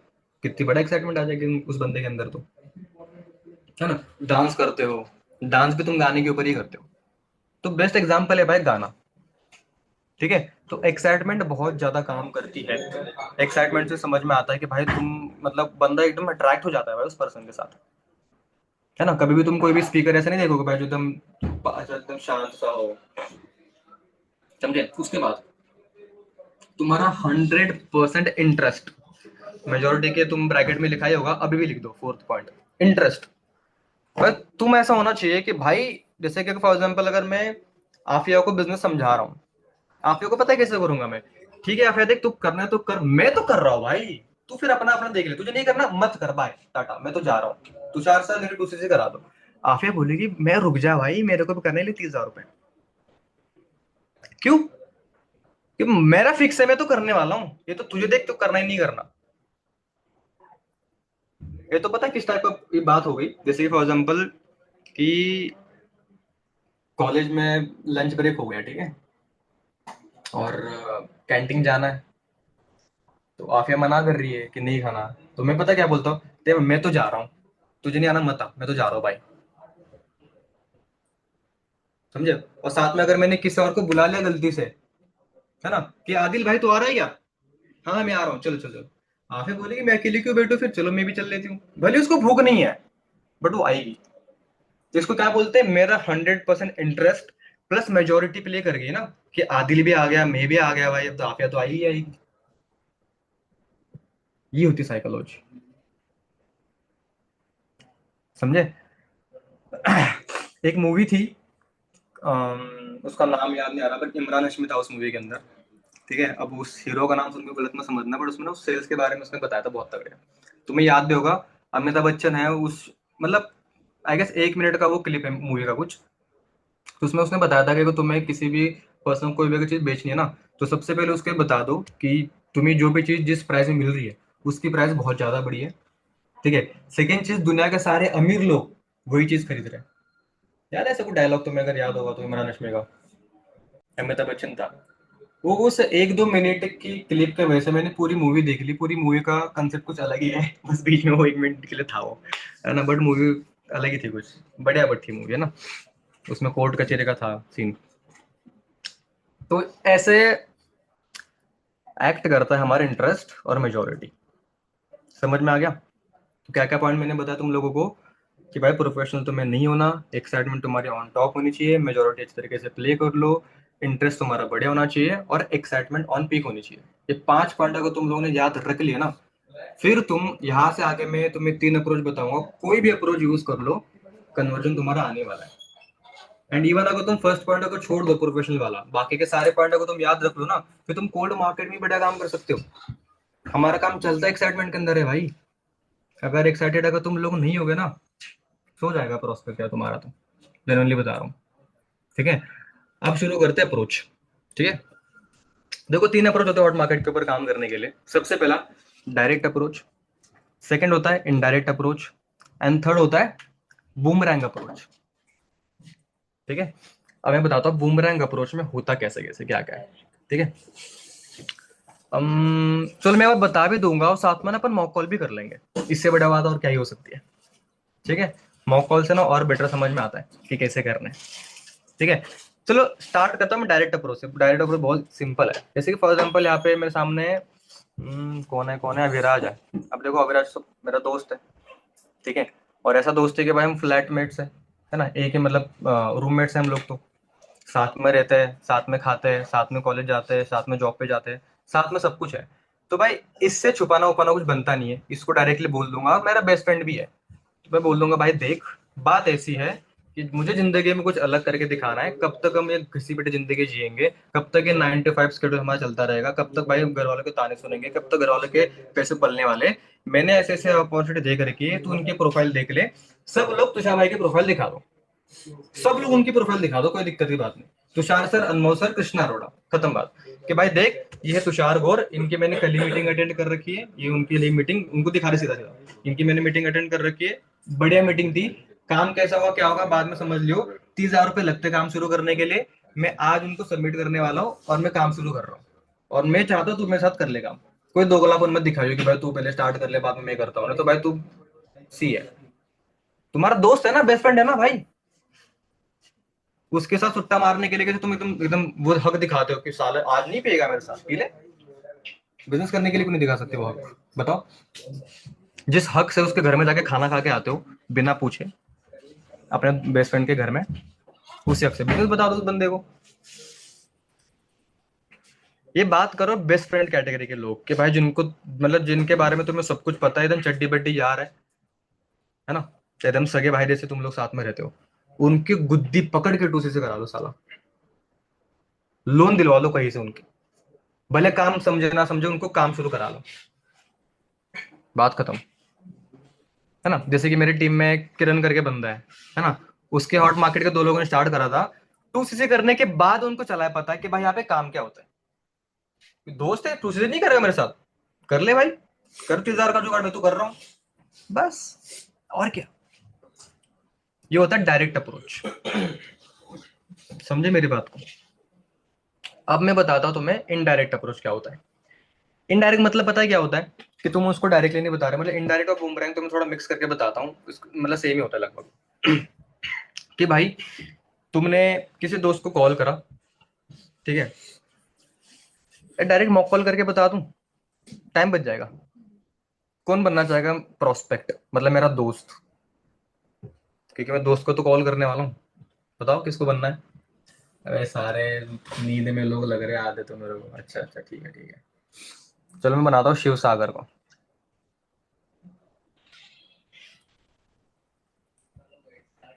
कितनी बड़ा एक्साइटमेंट आ जाएगी उस बंदे के अंदर तो। है ना। डांस करते हो, डांस भी तुम गाने के ऊपर ही करते हो। तो बेस्ट एग्जांपल है भाई गाना। ठीक है। तो एक्साइटमेंट बहुत ज्यादा काम करती है। एक्साइटमेंट से समझ में आता है कि भाई तुम, मतलब बंदा एकदम अट्रैक्ट हो जाता है भाई उस पर्सन के साथ। है ना। कभी भी तुम कोई भी स्पीकर ऐसे नहीं देखोगे भाई जो एकदम एकदम शांत सा हो। समझे। उसके बाद तुम्हारा 100% इंटरेस्ट। मेजोरिटी के तुम ब्रैकेट में लिखा ही होगा, अभी भी लिख दो, फोर्थ पॉइंट, इंटरेस्ट। पर तुम ऐसा होना चाहिए कि भाई, जैसे कि फॉर एग्जांपल अगर मैं आफिया को बिजनेस समझा रहा हूँ, आफिया को पता है कैसे करूंगा मैं। ठीक है आफिया देख, तू करना है तो कर, मैं तो कर रहा हूँ भाई। तू फिर अपना अपना देख ले, तुझे नहीं करना मत कर, बाय टाटा, मैं तो जा रहा हूँ, तुषार सर मेरे दूसरे से करा दो। आफिया बोलेगी मैं रुक जा भाई, मेरे को भी करने लिए 30,000 रुपए। क्यों? कि मेरा फिक्स है, मैं तो करने वाला हूँ, ये तो तुझे देख तो करना ही नहीं करना। ये तो पता है किस टाइप का ये बात हो गई, जैसे फॉर एग्जाम्पल कि कॉलेज में लंच ब्रेक हो गया, ठीक है, और कैंटीन जाना है, तो आफिया मना कर रही है कि नहीं खाना। तो मैं पता क्या बोलता हूँ, ते मैं तो जा रहा हूँ, तुझे नहीं आना मत आ, मैं तो जा रहा हूँ भाई, समझे। और साथ में अगर मैंने किसी और को बुला लिया गलती से, है ना, कि आदिल भाई तू आ रहा है क्या, हाँ मैं आ रहा हूँ, चलो चलो चलो, आफिया बोलेगी मैं अकेले क्यों बैठू, फिर चलो मैं भी चल लेती हूँ, भले उसको भूख नहीं है, बट वो आएगी। तो इसको क्या बोलते हैं, मेरा 100% इंटरेस्ट प्लस मेजोरिटी प्ले कर गई ना, कि आदिल भी आ गया, मैं भी आ गया भाई, अब तो आफिया तो आई ही आएगी। ये होती साइकोलॉजी, समझे। एक मूवी थी, उसका नाम याद नहीं आ रहा, बट इमरान हाशमी था उस मूवी के अंदर, ठीक है। अब उस हीरो का नाम सुनकर गलत मत समझना, बट उसमें ना उस सेल्स के बारे में उसने बताया था बहुत तगड़े। तुम्हें याद भी होगा, अमिताभ बच्चन है उस, मतलब आई गेस 1 मिनट का वो क्लिप है मूवी का कुछ, तो उसमें उसने बताया था कि अगर तुम्हें किसी भी पर्सन को कोई भी अगर चीज बेचनी है ना, तो सबसे पहले उसके बता दो कि तुम्हें जो भी चीज जिस प्राइस में मिल रही है उसकी प्राइस बहुत ज्यादा बड़ी है, ठीक है। सेकेंड चीज, दुनिया के सारे अमीर लोग वही चीज खरीद रहे हैं। याद है ऐसा कुछ डायलॉग, तुम्हें अगर याद होगा तो, इमरान हाशमी का, अमिताभ बच्चन था। वो उस 1-2 मिनट की क्लिप के वजह से मैंने पूरी मूवी देख ली, पूरी मूवी का कंसेप्ट कुछ अलग ही है, बस बीच में वो 1 मिनट के लिए था वो, है ना, बट मूवी अलग ही थी कुछ, बढ़िया बट थी मूवी, है ना। उसमें कोर्ट कचहरी का था सीन। तो ऐसे एक्ट करता है हमारा इंटरेस्ट और मेजोरिटी, समझ में आ गया। तो क्या क्या पॉइंट मैंने बताया तुम लोगों को, कि भाई प्रोफेशनल तुम्हें नहीं होना, एक्साइटमेंट तुम्हारी ऑन टॉप होनी चाहिए, मेजोरिटी अच्छी तरीके से प्ले कर लो, इंटरेस्ट तुम्हारा बढ़िया होना चाहिए, और एक्साइटमेंट ऑन पीक होनी चाहिए। ये 5 पॉइंट अगर तुम लोगों ने याद रख लिया ना, फिर तुम यहाँ से आगे मैं तुम्हें 3 अप्रोच बताऊंगा, कोई भी अप्रोच यूज कर लो, कन्वर्जन तुम्हारा आने वाला है। एंड इवन अगर तुम फर्स्ट पॉइंट अगर छोड़ दो प्रोफेशनल वाला, बाकी के सारे पॉइंट अगर तुम याद रख लो ना, फिर तुम कोल्ड मार्केट में बढ़िया काम कर सकते हो। हमारा काम चलता है एक्साइटमेंट के अंदर है भाई। अगर एक्साइटेड अगर तुम लोग नहीं होगे ना, सो जाएगा प्रोस्पेक्ट क्या तुम्हारा, तो जनरली बता रहा हूँ, ठीक है। अब शुरू करते हैं अप्रोच, ठीक है। देखो 3 अप्रोच होते हैं हॉट मार्केट के ऊपर काम करने के लिए। सबसे पहला डायरेक्ट अप्रोच, सेकंड होता है इनडायरेक्ट अप्रोच, एंड थर्ड होता है बूमरैंग अप्रोच, ठीक है। अब मैं बताता हूँ बूमरैंग अप्रोच में होता कैसे कैसे क्या क्या है, ठीक है। चलो मैं अब बता भी दूंगा, और साथ में ना अपन मॉक कॉल भी कर लेंगे, इससे बड़ा बात और क्या ही हो सकती है, ठीक है। मॉक कॉल से ना और बेटर समझ में आता है कि कैसे करना है, ठीक है। चलो स्टार्ट करता हूँ मैं डायरेक्ट अप्रोच से। डायरेक्ट अप्रोच बहुत सिंपल है, जैसे कि फॉर एग्जांपल यहाँ पे मेरे सामने कौन है, अविराज है। अब देखो अविराज तो मेरा दोस्त है, ठीक है, और ऐसा दोस्त है कि भाई हम फ्लैटमेट्स है ना, एक ही मतलब रूममेट्स हैं हम लोग, तो साथ में रहते हैं, साथ में खाते हैं, साथ में कॉलेज जाते हैं, साथ में जॉब पे जाते हैं, साथ में सब कुछ है। तो भाई इससे छुपाना उपाना कुछ बनता नहीं है, इसको डायरेक्टली बोल दूंगा, मेरा बेस्ट फ्रेंड भी है, तो मैं बोल दूंगा भाई देख, बात ऐसी है कि मुझे जिंदगी में कुछ अलग करके दिखाना है, कब तक हम ये घिसी पिटी जिंदगी जिएंगे, कब तक ये 9 to 5 स्केड्यूल हमारा चलता रहेगा, कब तक भाई घर वालों के ताने सुनेंगे, कब तक घर वालों के पैसे पलने वाले। मैंने ऐसे ऐसे अपॉर्चुनिटी देख रखी है, तू उनकी प्रोफाइल देख ले, सब लोग तुषार भाई की प्रोफाइल दिखा दो, सब लोग उनकी प्रोफाइल दिखा दो, कोई दिक्कत की बात नहीं। तुषार सर, अनमोल सर, कृष्णा अरोड़ा, खत्म बात। कि भाई देख ये है तुषार गौर, इनकी मैंने कल ही मीटिंग अटेंड कर रखी है, ये उनकी लिए मीटिंग, उनको दिखा रहे सीधा सीधा, इनकी मैंने मीटिंग अटेंड कर रखी है, बढ़िया मीटिंग थी, काम कैसा होगा क्या होगा बाद में समझ लियो। 30,000 रुपए लगते काम शुरू करने के लिए, मैं आज उनको सबमिट करने वाला हूँ और मैं काम शुरू कर रहा हूँ, और मैं चाहता हूँ तू मेरे साथ कर ले काम। कोई दोगलापन मत दिखाइयो कि भाई तू पहले स्टार्ट कर ले बाद में मैं करता हूँ, ना तो भाई तू सी है, तुम्हारा दोस्त है ना, बेस्ट फ्रेंड है ना भाई, उसके साथ सुट्टा मारने के लिए कैसे तुम एकदम एकदम वो हक दिखाते हो कि साले आज नहीं पिएगा मेरे साथ, पी ले। बिजनेस करने के लिए क्यों नहीं दिखा सकते वो हक, बताओ। जिस हक से उसके घर में जाके खाना खा के आते हो बिना पूछे अपने बेस्ट फ्रेंड के घर में, उसी हक से बिजनेस बता दो उस बंदे को। ये बात करो बेस्ट फ्रेंड कैटेगरी के लोग के भाई, जिनको मतलब जिनके बारे में तुम्हें सब कुछ पता है, एकदम चड्डी बड्डी यार है ना, एकदम सगे भाई जैसे तुम लोग साथ में रहते हो, उनकी गुद्दी पकड़ के टूसी से करा लो साला, लोन दिलवा लो कहीं से उनकी, भले काम समझे ना समझे, उनको काम शुरू करा लो। बात खत्म। है ना, जैसे कि मेरी टीम में एक किरण करके बंदा है ना, उसके हॉट मार्केट के दो लोगों ने स्टार्ट करा था। टू सीसी करने के बाद उनको चला है पता कि भाई यहाँ पे काम क्या होता है। दोस्त है, टू सीसी नहीं करेगा मेरे साथ, कर ले भाई, कर 30,000 का जुगाड़, मैं तो कर रहा हूँ बस। और क्या, ये होता है डायरेक्ट अप्रोच। समझे मेरी बात को। अब मैं बताता हूँ तुम्हें इनडायरेक्ट अप्रोच क्या होता है। इनडायरेक्ट मतलब पता है क्या होता है, कि तुम उसको डायरेक्टली नहीं बता रहे, मतलब इनडायरेक्ट और बूमरैंग तुम्हें थोड़ा मिक्स करके बताता हूँ, मतलब सेम ही होता है लगभग। कि भाई तुमने किसी दोस्त को कॉल करा, ठीक है, डायरेक्ट मॉक कॉल करके बता दूं, टाइम बच जाएगा। कौन बनना चाहेगा प्रोस्पेक्ट, मतलब मेरा दोस्त, क्योंकि मैं दोस्त को तो कॉल करने वाला हूँ। बताओ किसको बनना है। अरे सारे नींद में लोग लग रहे हैं आधे तो मेरे को। अच्छा अच्छा, ठीक है ठीक है, चलो मैं बनाता हूँ शिव सागर को।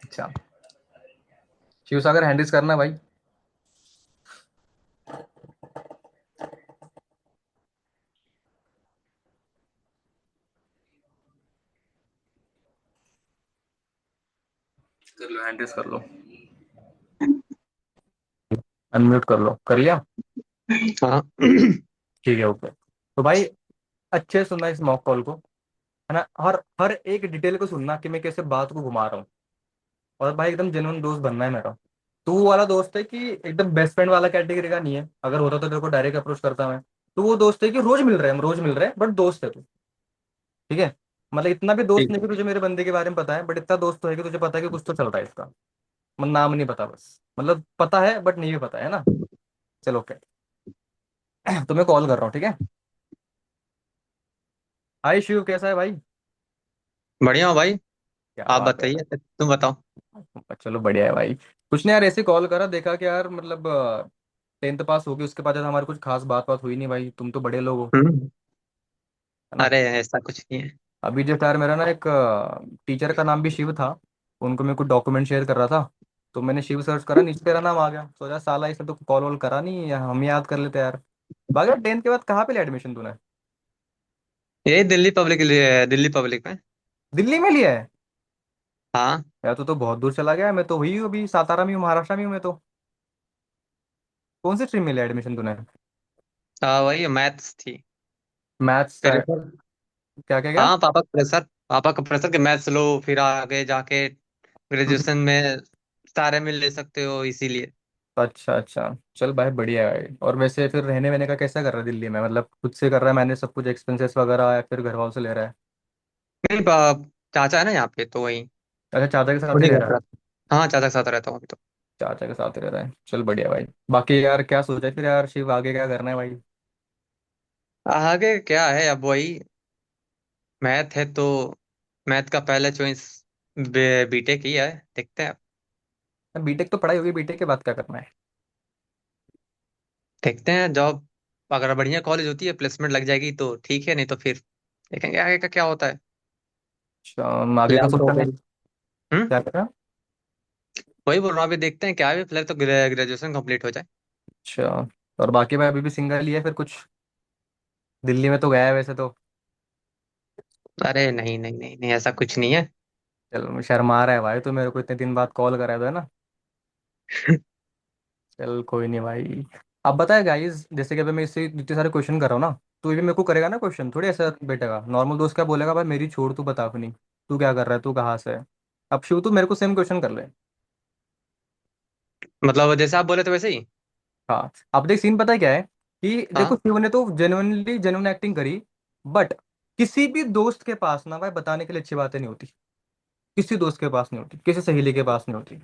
अच्छा, शिव सागर हैंडल्स करना है भाई। कर लो हैंडल्स कर लो, अनम्यूट कर लो, कर लिया। हाँ। ठीक है ओके। तो भाई अच्छे से सुनना इस मॉक कॉल को, है ना, हर हर एक डिटेल को सुनना कि मैं कैसे बात को घुमा रहा हूँ। और भाई एकदम जेन्युइन दोस्त बनना है मेरा। तो वो वाला दोस्त है कि एकदम बेस्ट फ्रेंड वाला कैटेगरी का नहीं है, अगर होता तो तेरे को डायरेक्ट अप्रोच करता मैं। तो वो दोस्त है कि रोज मिल रहे हैं, हम रोज मिल रहे हैं बट दोस्त है तू, ठीक है। मतलब इतना भी दोस्त ठीक। नहीं कि तुझे मेरे बंदे के बारे में पता है, बट इतना दोस्त तो है कि तुझे पता है कि कुछ तो चल रहा है इसका। मतलब नाम नहीं पता बस, मतलब पता है बट नहीं भी पता है ना। चलो ओके। तो मैं कॉल कर रहा हूँ, ठीक है। हाय शिव, कैसा है भाई। बढ़िया हो भाई। क्या आप बात है। बताइए, तुम बताओ। चलो बढ़िया है भाई। कुछ नहीं यार, ऐसे कॉल करा, देखा कि यार मतलब 10th पास होगी, उसके बाद ज्यादा हमारी कुछ खास बात बात हुई नहीं भाई, तुम तो बड़े लोग हो, हम्म। है ना। अरे ऐसा कुछ नहीं है। अभी जस्ट यार मेरा ना एक टीचर का नाम भी शिव था, उनको मैं कुछ डॉक्यूमेंट शेयर कर रहा था, तो मैंने शिव सर्च करा, नीचे तेरा नाम आ गया, सोचा साला इसे तो कॉल वॉल करा नहीं, या हम याद कर लेते यार। बाकी 10th के बाद कहाँ पे लिया एडमिशन तूने। ये दिल्ली पब्लिक लिए, दिल्ली पब्लिक में। दिल्ली में लिया है। हाँ। यार तू तो बहुत दूर चला गया है, मैं तो हुई हूँ अभी सातारा में हूँ, महाराष्ट्र में हूँ मैं तो। कौन सी स्ट्रीम में लिया एडमिशन तूने। वही मैथ्स थी। मैथ्स। फिर ऊपर। क्या क्या क्या। हाँ, पापा का प्रेशर के मैथ्स लो, फिर आगे जाके ग्रेजुएशन में सारे में ले सकते हो, इसीलिए। अच्छा अच्छा, चल भाई बढ़िया है भाई। और वैसे फिर रहने वहने का कैसा कर रहा है दिल्ली में, मतलब खुद से कर रहा है, मैंने सब कुछ एक्सपेंसेस वगैरह, या फिर घर वालों से ले रहा है। नहीं, चाचा है ना यहाँ पे, तो वही अच्छा, चाचा के साथ ही उन्हीं रह घर रहा पर। है। हाँ, चाचा के साथ रहता हूँ अभी तो। चाचा के साथ ही रह रहा है, चल बढ़िया भाई। बाकी यार क्या सोचा है फिर यार शिव, आगे क्या करना है भाई। आगे क्या है, अब वही मैथ है तो मैथ का पहला चॉइस बीटेक ही है, देखते हैं। बीटेक तो पढ़ाई होगी, बीटेक के बाद क्या करना है। देखते हैं जॉब, अगर बढ़िया कॉलेज होती है, प्लेसमेंट लग जाएगी तो ठीक है, नहीं तो फिर देखेंगे आगे का क्या होता है। अच्छा, आगे का फिलहाल तो सोचा है। फिर क्या कर रहा है? वही बोल रहा हूँ, अभी देखते हैं क्या है, फिलहाल तो ग्रेजुएशन कंप्लीट हो जाए। अच्छा, और बाकी भाई अभी भी सिंगल ही है फिर कुछ, दिल्ली में तो गया है वैसे तो। अरे नहीं नहीं नहीं नहीं, ऐसा कुछ नहीं है। चल शर्मा रहा है भाई, तो मेरे को इतने दिन बाद कॉल करा था ना। चल कोई नहीं भाई। अब बताए गाइस, जैसे कि अभी मैं इससे इतने सारे क्वेश्चन कर रहा हूँ ना, तो ये भी मेरे को करेगा ना क्वेश्चन, थोड़ी ऐसा बैठेगा नॉर्मल दोस्त क्या बोलेगा, भाई मेरी छोड़, तू बता अपनी, तू क्या कर रहा है, तू कहाँ से है। अब शिव तू मेरे को सेम क्वेश्चन कर ले। मतलब जैसे आप बोले तो वैसे ही। हाँ, अब देख सीन पता है क्या है, कि देखो हाँ। शिव ने तो जेनुअनली जेनुअन एक्टिंग करी, बट किसी भी दोस्त के पास ना भाई बताने के लिए अच्छी बातें नहीं होती, किसी दोस्त के पास नहीं होती, किसी सहेली के पास नहीं होती।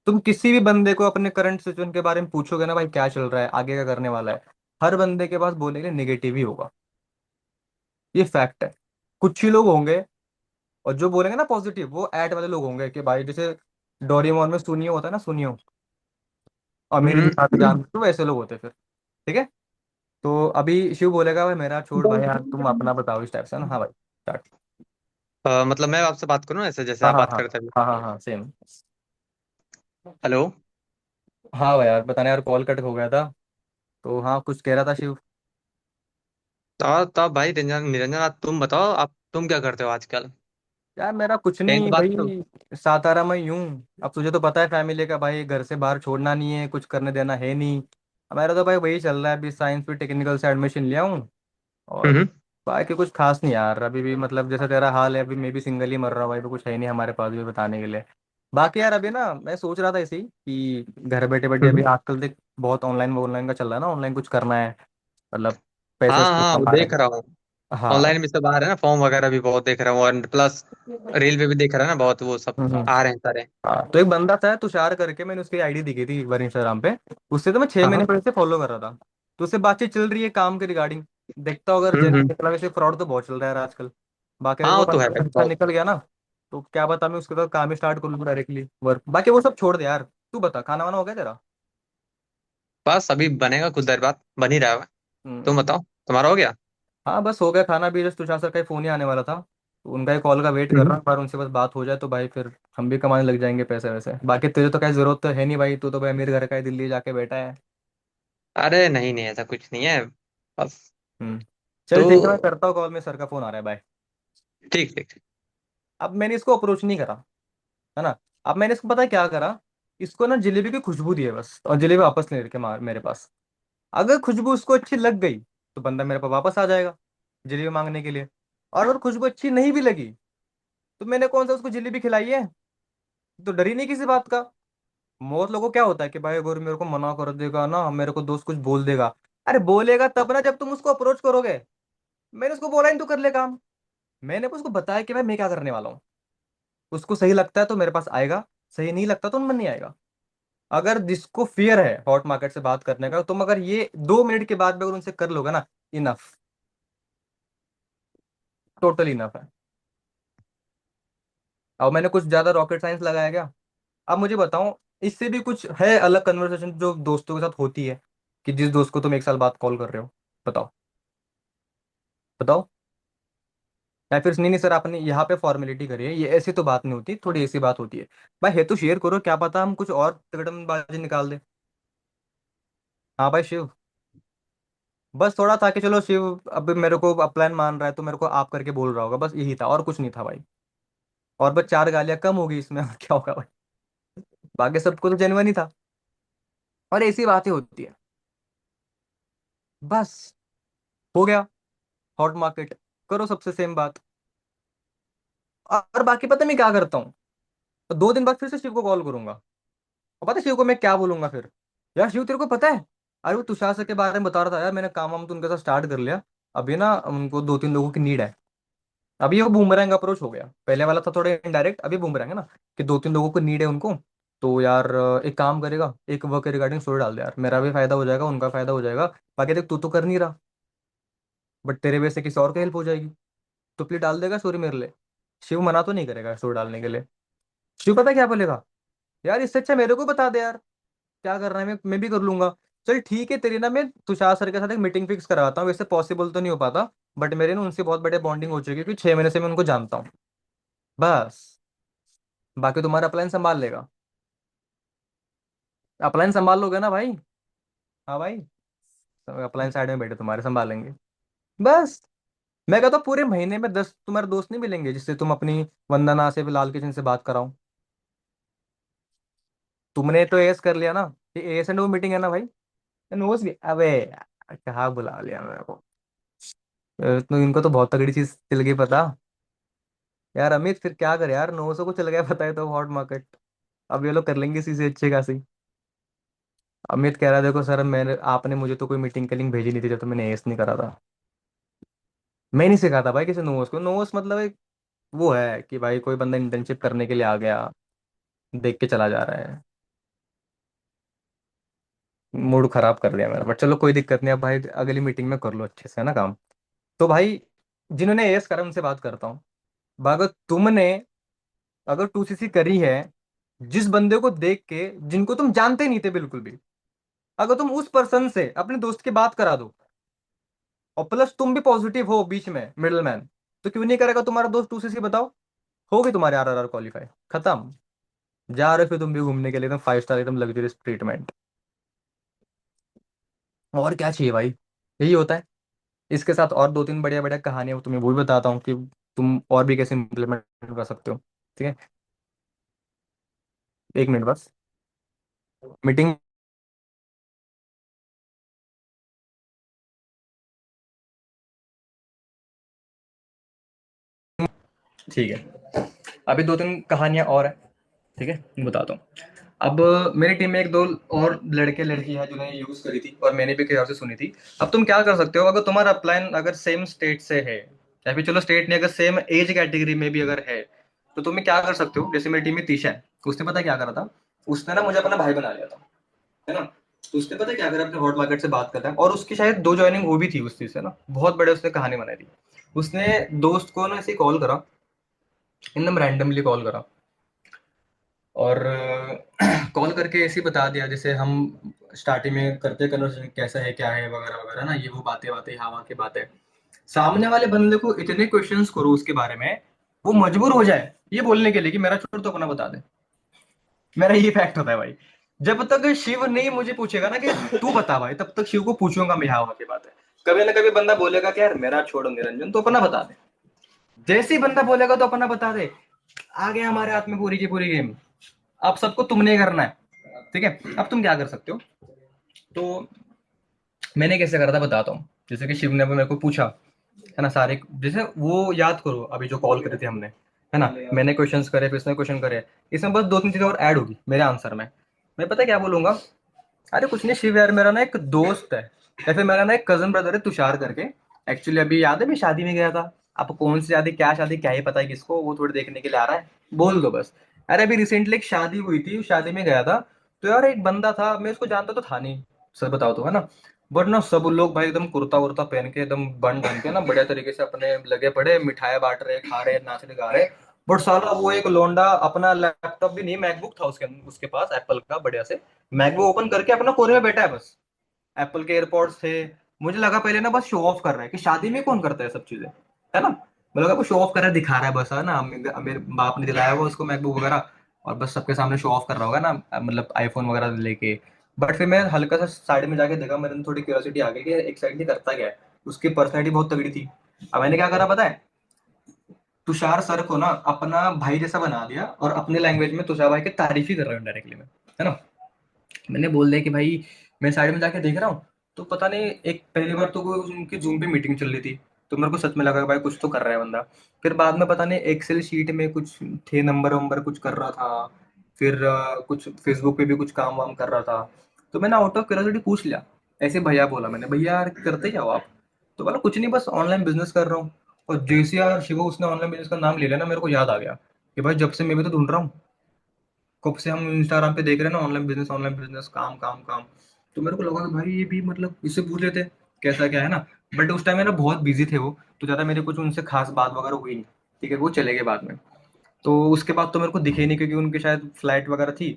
तुम किसी भी बंदे को अपने करंट सिचुएशन के बारे में पूछोगे ना भाई, क्या चल रहा है, आगे क्या करने वाला है, हर बंदे के पास बोलेंगे नेगेटिव ही होगा, ये फैक्ट है। कुछ ही लोग होंगे, और जो बोलेंगे ना पॉजिटिव, वो ऐड वाले लोग होंगे, कि भाई जैसे डोरेमोन में सुनियो होता है ना, सुनियो, और मेरी दुकान हम्म। जान, तो वैसे लोग होते फिर, ठीक है। तो अभी शिव बोलेगा भाई मेरा छोड़ भाई यार, तुम अपना बताओ इस टाइप से ना, हाँ भाई स्टार्ट। मतलब मैं आपसे बात करूँ ऐसे जैसे हाँ आप हाँ बात हाँ करते थे। हाँ हाँ हाँ सेम। हेलो। हाँ भाई यार बताना यार, कॉल कट हो गया था, तो हाँ कुछ कह रहा था शिव। तो भाई निरंजन निरंजन, आप तुम बताओ, आप तुम क्या करते हो आजकल? यार मेरा कुछ टेंथ नहीं पास हो? भाई, सातारा में ही हूँ। अब तुझे तो पता है फैमिली का भाई, घर से बाहर छोड़ना नहीं है, कुछ करने देना है नहीं। अब मेरा तो भाई वही चल रहा है, अभी साइंस भी टेक्निकल से एडमिशन लिया हूँ। और हम्म। बाकी कुछ खास नहीं यार, अभी भी मतलब जैसा तेरा हाल है, अभी मैं भी सिंगल ही मर रहा हूँ भाई, तो कुछ है नहीं हमारे पास भी बताने के लिए। बाकी यार अभी ना मैं सोच रहा था इसी कि घर बैठे बैठे अभी हम्म। आजकल देख बहुत ऑनलाइन ऑनलाइन का चल रहा है ना, ऑनलाइन कुछ करना है, मतलब पैसे हाँ वैसे हाँ, वो कमा रहे देख हैं। रहा हूँ। हाँ। ऑनलाइन भी सब आ रहे हैं ना, फॉर्म वगैरह भी बहुत देख रहा हूँ, और प्लस रील पे भी देख रहा है ना, बहुत वो सब हम्म। आ रहे हैं सारे। हाँ तो एक बंदा था तुषार करके, मैंने उसकी आईडी दिखी थी एक बार इंस्टाग्राम पे। उससे तो मैं छह हाँ महीने हाँ। पहले से फॉलो कर रहा था। तो उससे बातचीत चल रही है काम के रिगार्डिंग। देखता हूँ अगर जेन्युइन हम्म। निकला, वैसे फ्रॉड तो बहुत चल रहा है यार आजकल। बाकी अगर हाँ, वो वो तो है बंदा भाई अच्छा बहुत। निकल गया ना, तो क्या बता, मैं उसके साथ काम ही स्टार्ट कर लूँ डायरेक्टली वर्क। बाकी वो सब छोड़ दे यार। तू बता, खाना वाना हो गया तेरा? बस अभी बनेगा, कुछ देर बाद बन ही रहा है। हम्म। तुम बताओ, तुम्हारा हो गया? हाँ बस हो गया खाना भी, जस्ट तुषार सर का ही फोन ही आने वाला था, तो उनका ही कॉल का वेट कर रहा हम्म। हूँ। पर उनसे बस बात हो जाए तो भाई फिर हम भी कमाने लग जाएंगे पैसे वैसे। बाकी तुझे तो कहीं जरूरत तो है नहीं भाई, तू तो भाई अमीर घर का ही दिल्ली जाके बैठा है। अरे नहीं नहीं, ऐसा कुछ नहीं है। बस। हम्म। तो चल ठीक है, मैं करता हूँ कॉल में, सर का फोन आ रहा है, बाय। ठीक ठीक ठीक। अब मैंने इसको अप्रोच नहीं करा, है ना। अब मैंने इसको पता है क्या करा, इसको ना जलेबी की खुशबू दी है बस, और जलेबी वापस ले के मार मेरे पास। अगर खुशबू उसको अच्छी लग गई तो बंदा मेरे पास वापस आ जाएगा जलेबी मांगने के लिए। और अगर खुशबू अच्छी नहीं भी लगी, तो मैंने कौन सा उसको जलेबी खिलाई है, तो डर ही नहीं किसी बात का। बहुत लोगों को क्या होता है कि भाई अगर मेरे को मना कर देगा ना, मेरे को दोस्त कुछ बोल देगा। अरे बोलेगा तब ना जब तुम उसको अप्रोच करोगे। मैंने उसको बोला नहीं, तू कर ले काम। मैंने उसको बताया कि भाई मैं क्या करने वाला हूँ। उसको सही लगता है तो मेरे पास आएगा, सही नहीं लगता तो मन नहीं आएगा। अगर जिसको फियर है हॉट मार्केट से बात करने का, तुम अगर ये 2 मिनट के बाद भी अगर उनसे कर लोगे ना, इनफ, टोटल इनफ है। अब मैंने कुछ ज्यादा रॉकेट साइंस लगाया क्या? अब मुझे बताओ, इससे भी कुछ है अलग कन्वर्सेशन जो दोस्तों के साथ होती है, कि जिस दोस्त को तुम 1 साल बाद कॉल कर रहे हो? बताओ, बताओ। या फिर नहीं नहीं सर आपने यहाँ पे फॉर्मेलिटी करी है, ये ऐसी तो बात नहीं होती, थोड़ी ऐसी बात होती है। भाई है तो शेयर करो, क्या पता हम कुछ और तगड़मबाजी निकाल दे। हाँ भाई शिव, बस थोड़ा था कि चलो शिव अब मेरे को अपलाइन मान रहा है तो मेरे को आप करके बोल रहा होगा, बस यही था और कुछ नहीं था भाई। और बस 4 गालियां कम होगी इसमें और क्या होगा भाई। बाकी सबको तो जेनवन ही था। और ऐसी बातें होती है। बस हो गया। हॉट मार्केट, करो सबसे सेम बात। और बाकी पता है मैं क्या करता हूँ, तो 2 दिन बाद फिर से शिव को कॉल करूंगा। और पता है शिव को मैं क्या बोलूंगा फिर? यार शिव तेरे को पता है, अरे वो तुषार सर के बारे में बता रहा था यार, मैंने काम वाम तो उनके साथ स्टार्ट कर लिया। अभी ना उनको 2-3 लोगों की नीड है। अभी वो बूमरैंग अप्रोच हो गया, पहले वाला था थोड़े इनडायरेक्ट, अभी बूमरैंग है ना, कि 2-3 लोगों को नीड है उनको। तो यार एक काम करेगा, एक वर्क के रिगार्डिंग स्टोरी डाल दे यार, मेरा भी फायदा हो जाएगा, उनका फायदा हो जाएगा। बाकी देख तू तो कर नहीं रहा, बट तेरे वजह से किसी और की हेल्प हो जाएगी। तो प्लीज डाल देगा स्टोरी मेरे लिए। शिव मना तो नहीं करेगा स्टोरी डालने के लिए। शिव पता है क्या बोलेगा, यार इससे अच्छा मेरे को बता दे यार, क्या करना है, मैं भी कर लूंगा। चल ठीक है, तेरी ना मैं तुषार सर के साथ एक मीटिंग फिक्स कराता हूँ, वैसे पॉसिबल तो नहीं हो पाता, बट मेरे ना उनसे बहुत बड़े बॉन्डिंग हो चुकी है, क्योंकि 6 महीने से मैं उनको जानता हूँ। बस, बाकी तुम्हारा प्लान संभाल लेगा। अपलाइन संभाल लोगे ना भाई? हाँ भाई, अपलाइन साइड में बैठे तुम्हारे संभालेंगे। बस, मैं कहता हूँ पूरे महीने में 10 तुम्हारे दोस्त नहीं मिलेंगे जिससे तुम अपनी वंदना से लाल किचन से बात कराओ। तुमने तो एस कर लिया ना, ये एस एंड वो मीटिंग है ना भाई, नोस भी अबे यार, कहाँ बुला लिया मेरे को। तो इनको तो बहुत तगड़ी चीज चल गई पता। यार अमित फिर क्या करे यार, 900 को चल गया पता है तो हॉट मार्केट। अब ये लोग कर लेंगे इसी से अच्छे खासी। अमित कह रहा है देखो सर, मैंने आपने मुझे तो कोई मीटिंग का लिंक भेजी नहीं थी जब तो मैंने एस नहीं करा था। मैं नहीं सिखाता भाई किसी नोस को, नोस मतलब एक वो है कि भाई कोई बंदा इंटर्नशिप करने के लिए आ गया, देख के चला जा रहा है। मूड खराब कर दिया मेरा, बट चलो कोई दिक्कत नहीं, अब भाई अगली मीटिंग में कर लो अच्छे से, है ना काम। तो भाई जिन्होंने एस करा उनसे बात करता हूँ। अगर तुमने, अगर 2CC करी है, जिस बंदे को देख के जिनको तुम जानते नहीं थे बिल्कुल भी, अगर तुम उस पर्सन से अपने दोस्त की बात करा दो, और प्लस तुम भी पॉजिटिव हो बीच में मिडल मैन, तो क्यों नहीं करेगा तुम्हारा दोस्त 2CC? बताओ। हो गई तुम्हारे RRR क्वालिफाई, खत्म। जा रहे हो फिर तुम भी घूमने के लिए एकदम 5 स्टार एकदम लग्जरियस ट्रीटमेंट। और क्या चाहिए भाई, यही होता है। इसके साथ और 2-3 बढ़िया बढ़िया कहानियां तुम्हें वो भी बताता हूँ कि तुम और भी कैसे इम्प्लीमेंट कर सकते हो। ठीक है, 1 मिनट बस, मीटिंग। ठीक है, अभी 2-3 कहानियां और है। ठीक है, मैं बताता हूँ। अब मेरी टीम में 1-2 और लड़के लड़की है जिन्होंने यूज करी थी और मैंने भी कई और से सुनी थी। अब तुम क्या कर सकते हो, अगर तुम्हारा प्लान अगर सेम स्टेट से है, या फिर चलो स्टेट नहीं, अगर सेम एज कैटेगरी में भी अगर है, तो तुम्हें क्या कर सकते हो। जैसे मेरी टीम में तीशा है, उसने पता क्या करा था, उसने ना मुझे अपना भाई बना लिया था, है ना। तो उसने पता क्या करा, अपने हॉट मार्केट से बात करता है, और उसकी शायद 2 ज्वाइनिंग हो भी थी उस चीज से ना, बहुत बड़े उसने कहानी बनाई थी। उसने दोस्त को ना ऐसे कॉल करा, एकदम रैंडमली कॉल करा, और कॉल करके ऐसे ही बता दिया जैसे हम स्टार्टिंग में करते कन्वर्सेशन, कैसा है क्या है वगैरह वगैरह ना, ये वो बातें बातें हवा की बातें। सामने वाले बंदे को इतने क्वेश्चंस करो उसके बारे में, वो मजबूर हो जाए ये बोलने के लिए कि मेरा छोड़ तो अपना बता दे। मेरा ये फैक्ट होता है भाई। जब तक शिव नहीं मुझे पूछेगा ना कि तू बता भाई, तब तक शिव को पूछूंगा मैं हवा की बात है। कभी ना कभी बंदा बोलेगा कि यार मेरा छोड़ो निरंजन, तो अपना बता दे। जैसे ही बंदा बोलेगा तो अपना बता दे, आ गया हमारे हाथ में पूरी की पूरी गेम। अब सबको तुमने ही करना है। ठीक है, अब तुम क्या कर सकते हो, तो मैंने कैसे करा था बताता हूँ। जैसे कि शिव ने मेरे को पूछा, है ना, सारे जैसे वो याद करो अभी जो कॉल करे थे हमने, है ना, मैंने क्वेश्चंस करे, फिर इसने क्वेश्चन करे, इसमें बस 2-3 चीजें और ऐड होगी मेरे आंसर में। मैं पता क्या बोलूंगा, अरे कुछ नहीं शिव यार, मेरा ना एक दोस्त है, या फिर मेरा ना एक कजन ब्रदर है तुषार करके। एक्चुअली अभी याद है मैं शादी में गया था। अब कौन सी शादी क्या ही पता है किसको, वो थोड़ी देखने के लिए आ रहा है, बोल दो बस। अरे अभी रिसेंटली एक शादी हुई थी, उस शादी में गया था। तो यार एक बंदा था, मैं उसको जानता तो था नहीं, सर बताओ तो, है ना। बट ना सब लोग भाई एकदम कुर्ता वुर्ता पहन के, एकदम बन ढंग के ना, बढ़िया तरीके से अपने लगे पड़े, मिठाई बांट रहे, खा रहे, नाच रहे, गा रहे। बट साला वो एक लोंडा, अपना लैपटॉप भी नहीं, मैकबुक था उसके उसके पास एप्पल का बढ़िया से, मैकबुक ओपन करके अपना कोने में बैठा है बस। एप्पल के एयरपॉड्स थे। मुझे लगा पहले ना बस शो ऑफ कर रहा है, कि शादी में कौन करता है सब चीजें, है ना। मुझे लगा वो शो ऑफ कर रहा है, दिखा रहा है बस, है ना, मेरे बाप ने दिलाया हुआ उसको मैकबुक वगैरह, और बस सबके सामने शो ऑफ कर रहा होगा ना, मतलब आईफोन वगैरह लेके। बट फिर मैं हल्का सा साइड में जाके देखा, मेरे अंदर थोड़ी क्यूरियोसिटी आ गई कि एक्साइटली करता क्या है। उसकी पर्सनैलिटी बहुत तगड़ी थी। अब मैंने क्या करा पता है, तुषार सर को ना अपना भाई जैसा बना दिया, और अपने लैंग्वेज में तुषार भाई की तारीफ ही कर रहा हूँ डायरेक्टली मैं, है ना। मैंने बोल दिया कि भाई मैं साइड में जाके देख रहा हूँ, तो पता नहीं एक पहली बार तो कोई उनकी जूम पे मीटिंग चल रही थी, तो मेरे को सच में लगा कि भाई कुछ तो कर रहा है बंदा। फिर बाद में पता नहीं एक्सेल शीट में कुछ थे, नंबर वंबर कुछ कर रहा था। फिर कुछ फेसबुक पे भी कुछ काम वाम कर रहा था। तो मैंने आउट ऑफ क्यूरियोसिटी पूछ लिया, ऐसे भैया बोला मैंने, भैया यार करते क्या हो आप। तो बोला कुछ नहीं, बस ऑनलाइन बिजनेस कर रहा हूँ। और जैसे यार शिव उसने ऑनलाइन बिजनेस का नाम ले लिया ना, मेरे को याद आ गया कि भाई जब से मैं भी तो ढूंढ रहा हूँ, कब से हम इंस्टाग्राम पे देख रहे हैं ना, ऑनलाइन बिजनेस, काम काम काम। तो मेरे को लगा कि भाई ये भी मतलब इससे पूछ लेते कैसा क्या है ना। बट उस टाइम में ना बहुत बिजी थे वो, तो ज्यादा मेरे कुछ उनसे खास बात वगैरह हुई नहीं। ठीक है, वो चले गए बाद में। तो उसके बाद तो मेरे को दिखे ही नहीं, क्योंकि उनकी शायद फ्लाइट थी,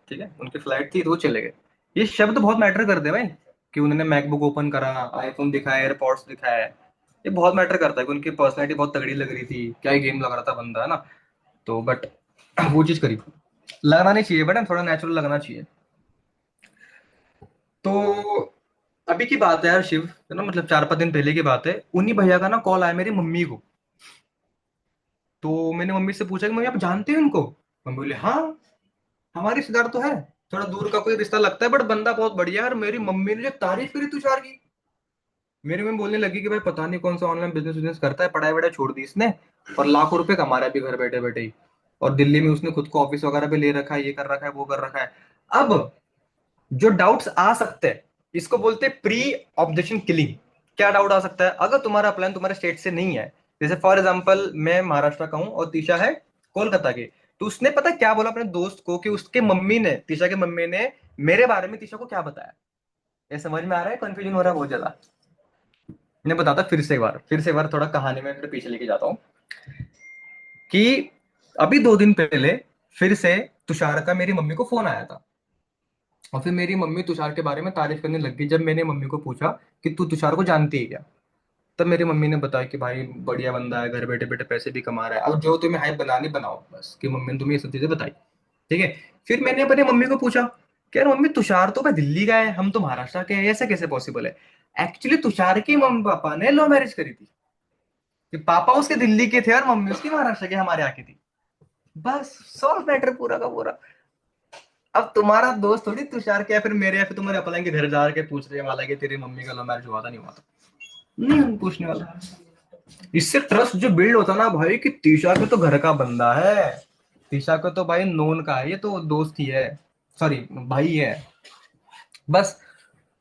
ठीक है, उनकी फ्लाइट थी, तो वो चले गए। ये शब्द बहुत मैटर करते हैं भाई, कि उन्होंने मैकबुक ओपन करा, आईफोन दिखाया, एयरपॉड्स दिखाया है। ये बहुत मैटर करता है कि उनकी पर्सनैलिटी बहुत तगड़ी लग रही थी, क्या ही गेम लग रहा था बंदा, है ना। तो बट वो चीज करी, लगना नहीं चाहिए बट थोड़ा नेचुरल लगना चाहिए। तो अभी की बात है यार शिव, है ना, मतलब 4-5 दिन पहले की बात है, उन्हीं भैया का ना कॉल आया मेरी मम्मी को। तो मैंने मम्मी से पूछा कि मम्मी आप जानते हो इनको। मम्मी बोले हाँ, हमारे रिश्तेदार तो है, थोड़ा दूर का कोई रिश्ता लगता है, बट बंदा बहुत बढ़िया है। और मेरी मम्मी ने जो तारीफ करी तुषार की, मेरी मम्मी बोलने लगी कि भाई पता नहीं कौन सा ऑनलाइन बिजनेस करता है, पढ़ाई वढ़ाई छोड़ दी इसने, और लाखों रुपए कमा रहा है अभी घर बैठे बैठे ही। और दिल्ली में उसने खुद को ऑफिस वगैरह पे ले रखा है, ये कर रखा है, वो कर रखा है। अब जो डाउट्स आ सकते हैं, इसको बोलते हैं प्री ऑब्जेक्शन किलिंग। क्या डाउट आ सकता है, अगर तुम्हारा प्लान तुम्हारे स्टेट से नहीं है, जैसे फॉर एग्जांपल मैं महाराष्ट्र का हूं और तीशा है कोलकाता की। तो उसने पता क्या बोला अपने दोस्त को, कि उसके मम्मी ने, तीशा की मम्मी ने मेरे बारे में तीशा को क्या बताया। ये समझ में आ रहा है, कंफ्यूजन हो रहा है बहुत ज्यादा। मैं बताता फिर से एक बार थोड़ा कहानी में फिर पीछे लेके जाता हूँ, कि अभी 2 दिन पहले फिर से तुषार का मेरी मम्मी को फोन आया था। और फिर मेरी मम्मी तुषार के बारे में तारीफ करने लग गई, जब मैंने मम्मी को पूछा कि तू तुषार को जानती है क्या। तब मेरी मम्मी ने बताया कि भाई बढ़िया बंदा है, घर बैठे बैठे पैसे भी कमा रहा है, और जो तुम्हें हाइप बनानी बनाओ बस, कि मम्मी ने तुम्हें ये सब चीजें बताई। ठीक है, फिर मैंने अपनी मम्मी को पूछा कि यार मम्मी तुषार तो भाई दिल्ली का है, हम तो महाराष्ट्र के हैं, ऐसा कैसे पॉसिबल है। एक्चुअली तुषार के मम्मी पापा ने लव मैरिज करी थी। कि पापा उसके दिल्ली के थे और मम्मी उसकी महाराष्ट्र के हमारे यहाँ की थी। बस सॉल्व मैटर पूरा का पूरा। अब तुम्हारा दोस्त थोड़ी तुषार के या फिर मेरे या फिर तुम्हारे अपलाइन के घर जा के पूछ रहे वाला कि तेरी मम्मी का लव मैरिज हुआ था नहीं हुआ था। नहीं पूछने वाला। इससे ट्रस्ट जो बिल्ड होता ना भाई कि तीशा के तो घर का बंदा है, तीशा को तो भाई नोन का है, ये तो दोस्त ही है, सॉरी भाई है बस।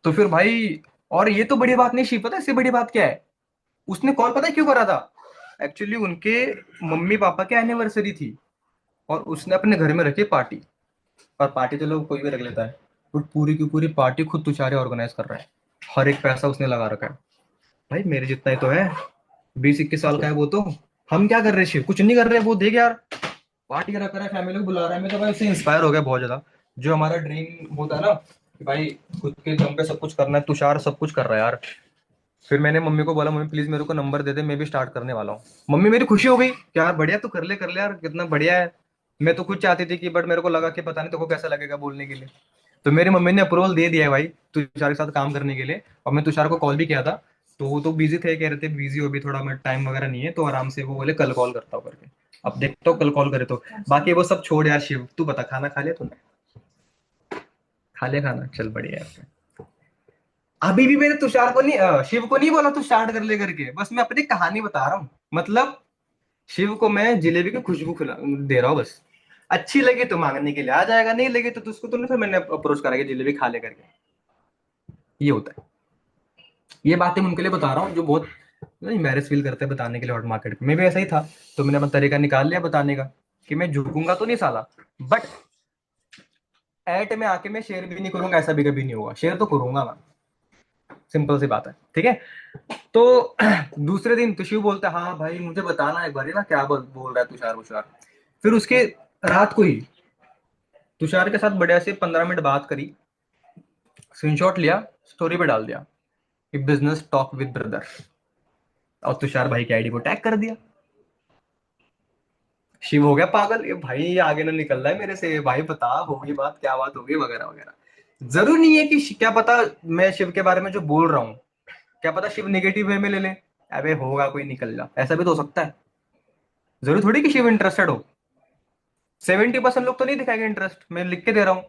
तो फिर भाई, और ये तो बड़ी बात नहीं शिव, पता है इससे बड़ी बात क्या है? उसने कॉल पता है क्यों करा था? एक्चुअली उनके मम्मी पापा की एनिवर्सरी थी और उसने अपने घर में रखी पार्टी। और पार्टी तो लोग कोई भी रख लेता है, बट पूरी की पूरी पार्टी खुद तुषारे ऑर्गेनाइज कर रहा है। हर एक पैसा उसने लगा रखा है। भाई मेरे जितना ही तो है, 20-21 साल का है वो तो। हम क्या कर रहे हैं शिव? कुछ नहीं कर रहे। वो देख यार, पार्टी करा कर फैमिली को बुला रहा है। मैं तो भाई उससे इंस्पायर हो गया बहुत ज्यादा। जो हमारा ड्रीम होता है ना कि भाई खुद के दम पे सब कुछ करना है, तुषार सब कुछ कर रहा है यार। फिर मैंने मम्मी को बोला, मम्मी प्लीज मेरे को नंबर दे दे, मैं भी स्टार्ट करने वाला हूँ। मम्मी मेरी खुशी हो गई कि यार बढ़िया, तू कर ले यार, कितना बढ़िया है। मैं तो खुद चाहती थी कि, बट मेरे को लगा कि पता नहीं तेरे को कैसा लगेगा बोलने के लिए। तो मेरी मम्मी ने अप्रूवल दे दिया है भाई तुषार के साथ काम करने के लिए। और मैं तुषार को कॉल भी किया था, तो वो तो बिजी थे, कह रहे थे बिजी हो, भी थोड़ा मैं टाइम वगैरह नहीं है, तो आराम से वो बोले कल कॉल करता हूँ करके। अब देखता हूँ कल कॉल करे तो। बाकी वो सब छोड़ यार शिव, तू बता खाना खा लिया तूने? खा लिया खाना, चल बढ़िया है। अभी भी मैंने तुषार को नहीं शिव को नहीं बोला तू स्टार्ट कर ले करके, बस मैं अपनी कहानी बता रहा हूँ। मतलब शिव को मैं जिलेबी की खुशबू खिला दे रहा हूँ बस। अच्छी लगी तो मांगने के लिए आ जाएगा, नहीं लगी तो उसको तो नहीं, फिर मैंने अप्रोच करा के जिलेबी खा ले करके। ये होता है। ये बातें मैं उनके लिए बता रहा हूँ जो बहुत नहीं मैरिज फील करते हैं बताने के लिए हॉट मार्केट में। मैं भी ऐसा ही था, तो मैंने अपना तरीका निकाल लिया बताने का कि मैं झुकूंगा तो नहीं साला, बट एट में आके मैं शेयर भी नहीं करूंगा, ऐसा भी कभी नहीं होगा। शेयर तो करूंगा मैं, सिंपल सी बात है, ठीक है। तो दूसरे दिन तुषार बोलता है हाँ भाई मुझे बताना एक बार ना क्या बोल रहा है तुषार वुषार। फिर उसके रात को ही तुषार के साथ बढ़िया से 15 मिनट बात करी, स्क्रीनशॉट लिया, स्टोरी पे डाल दिया कि बिजनेस टॉक विद ब्रदर, और तुषार भाई की आईडी को टैग कर दिया। शिव हो गया पागल, ये भाई ये आगे ना निकल रहा है मेरे से, भाई बता होगी बात, क्या बात होगी वगैरह वगैरह। जरूर नहीं है कि क्या पता मैं शिव के बारे में जो बोल रहा हूँ, क्या पता शिव नेगेटिव वे में ले ले। अबे होगा कोई निकल जा, ऐसा भी तो हो सकता है। जरूरी थोड़ी कि शिव इंटरेस्टेड हो। 70% लोग तो नहीं दिखाएंगे इंटरेस्ट, मैं लिख के दे रहा हूँ।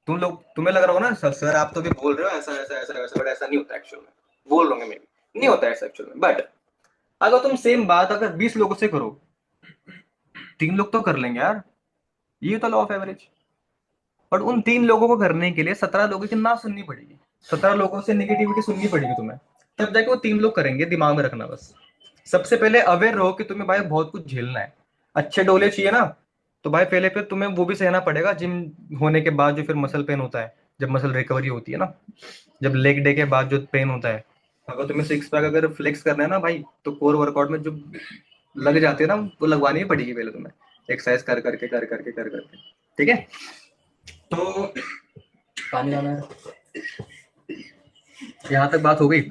तुम लोग, तुम्हें लग रहा हो ना सर सर आप तो भी बोल रहे हो ऐसा ऐसा ऐसा ऐसा, बट ऐसा नहीं होता एक्चुअल में। बोल रहा हूँ मैं भी, नहीं होता ऐसा एक्चुअल में। बट अगर तुम सेम बात अगर 20 लोगों से करो, 3 लोग तो कर लेंगे यार, ये तो लॉ ऑफ एवरेज। बट उन 3 लोगों को करने के लिए 17 लोगों की ना सुननी पड़ेगी, 17 लोगों से निगेटिविटी सुननी पड़ेगी तुम्हें, तब जाके वो 3 लोग करेंगे। दिमाग में रखना बस। सबसे पहले अवेयर रहो कि तुम्हें भाई बहुत कुछ झेलना है। अच्छे डोले चाहिए ना, तो भाई पहले फिर तुम्हें वो भी सहना पड़ेगा जिम होने के बाद, जो फिर मसल पेन होता है, जब मसल रिकवरी होती है ना, जब लेग डे के बाद जो पेन होता है। अगर तुम्हें सिक्स पैक अगर फ्लेक्स करना है ना भाई, तो कोर वर्कआउट में जो लग जाते हैं ना, वो लगवानी ही पड़ेगी पहले तुम्हें, एक्सरसाइज कर करके। ठीक है, तो पानी लाना है। यहाँ तक बात हो गई।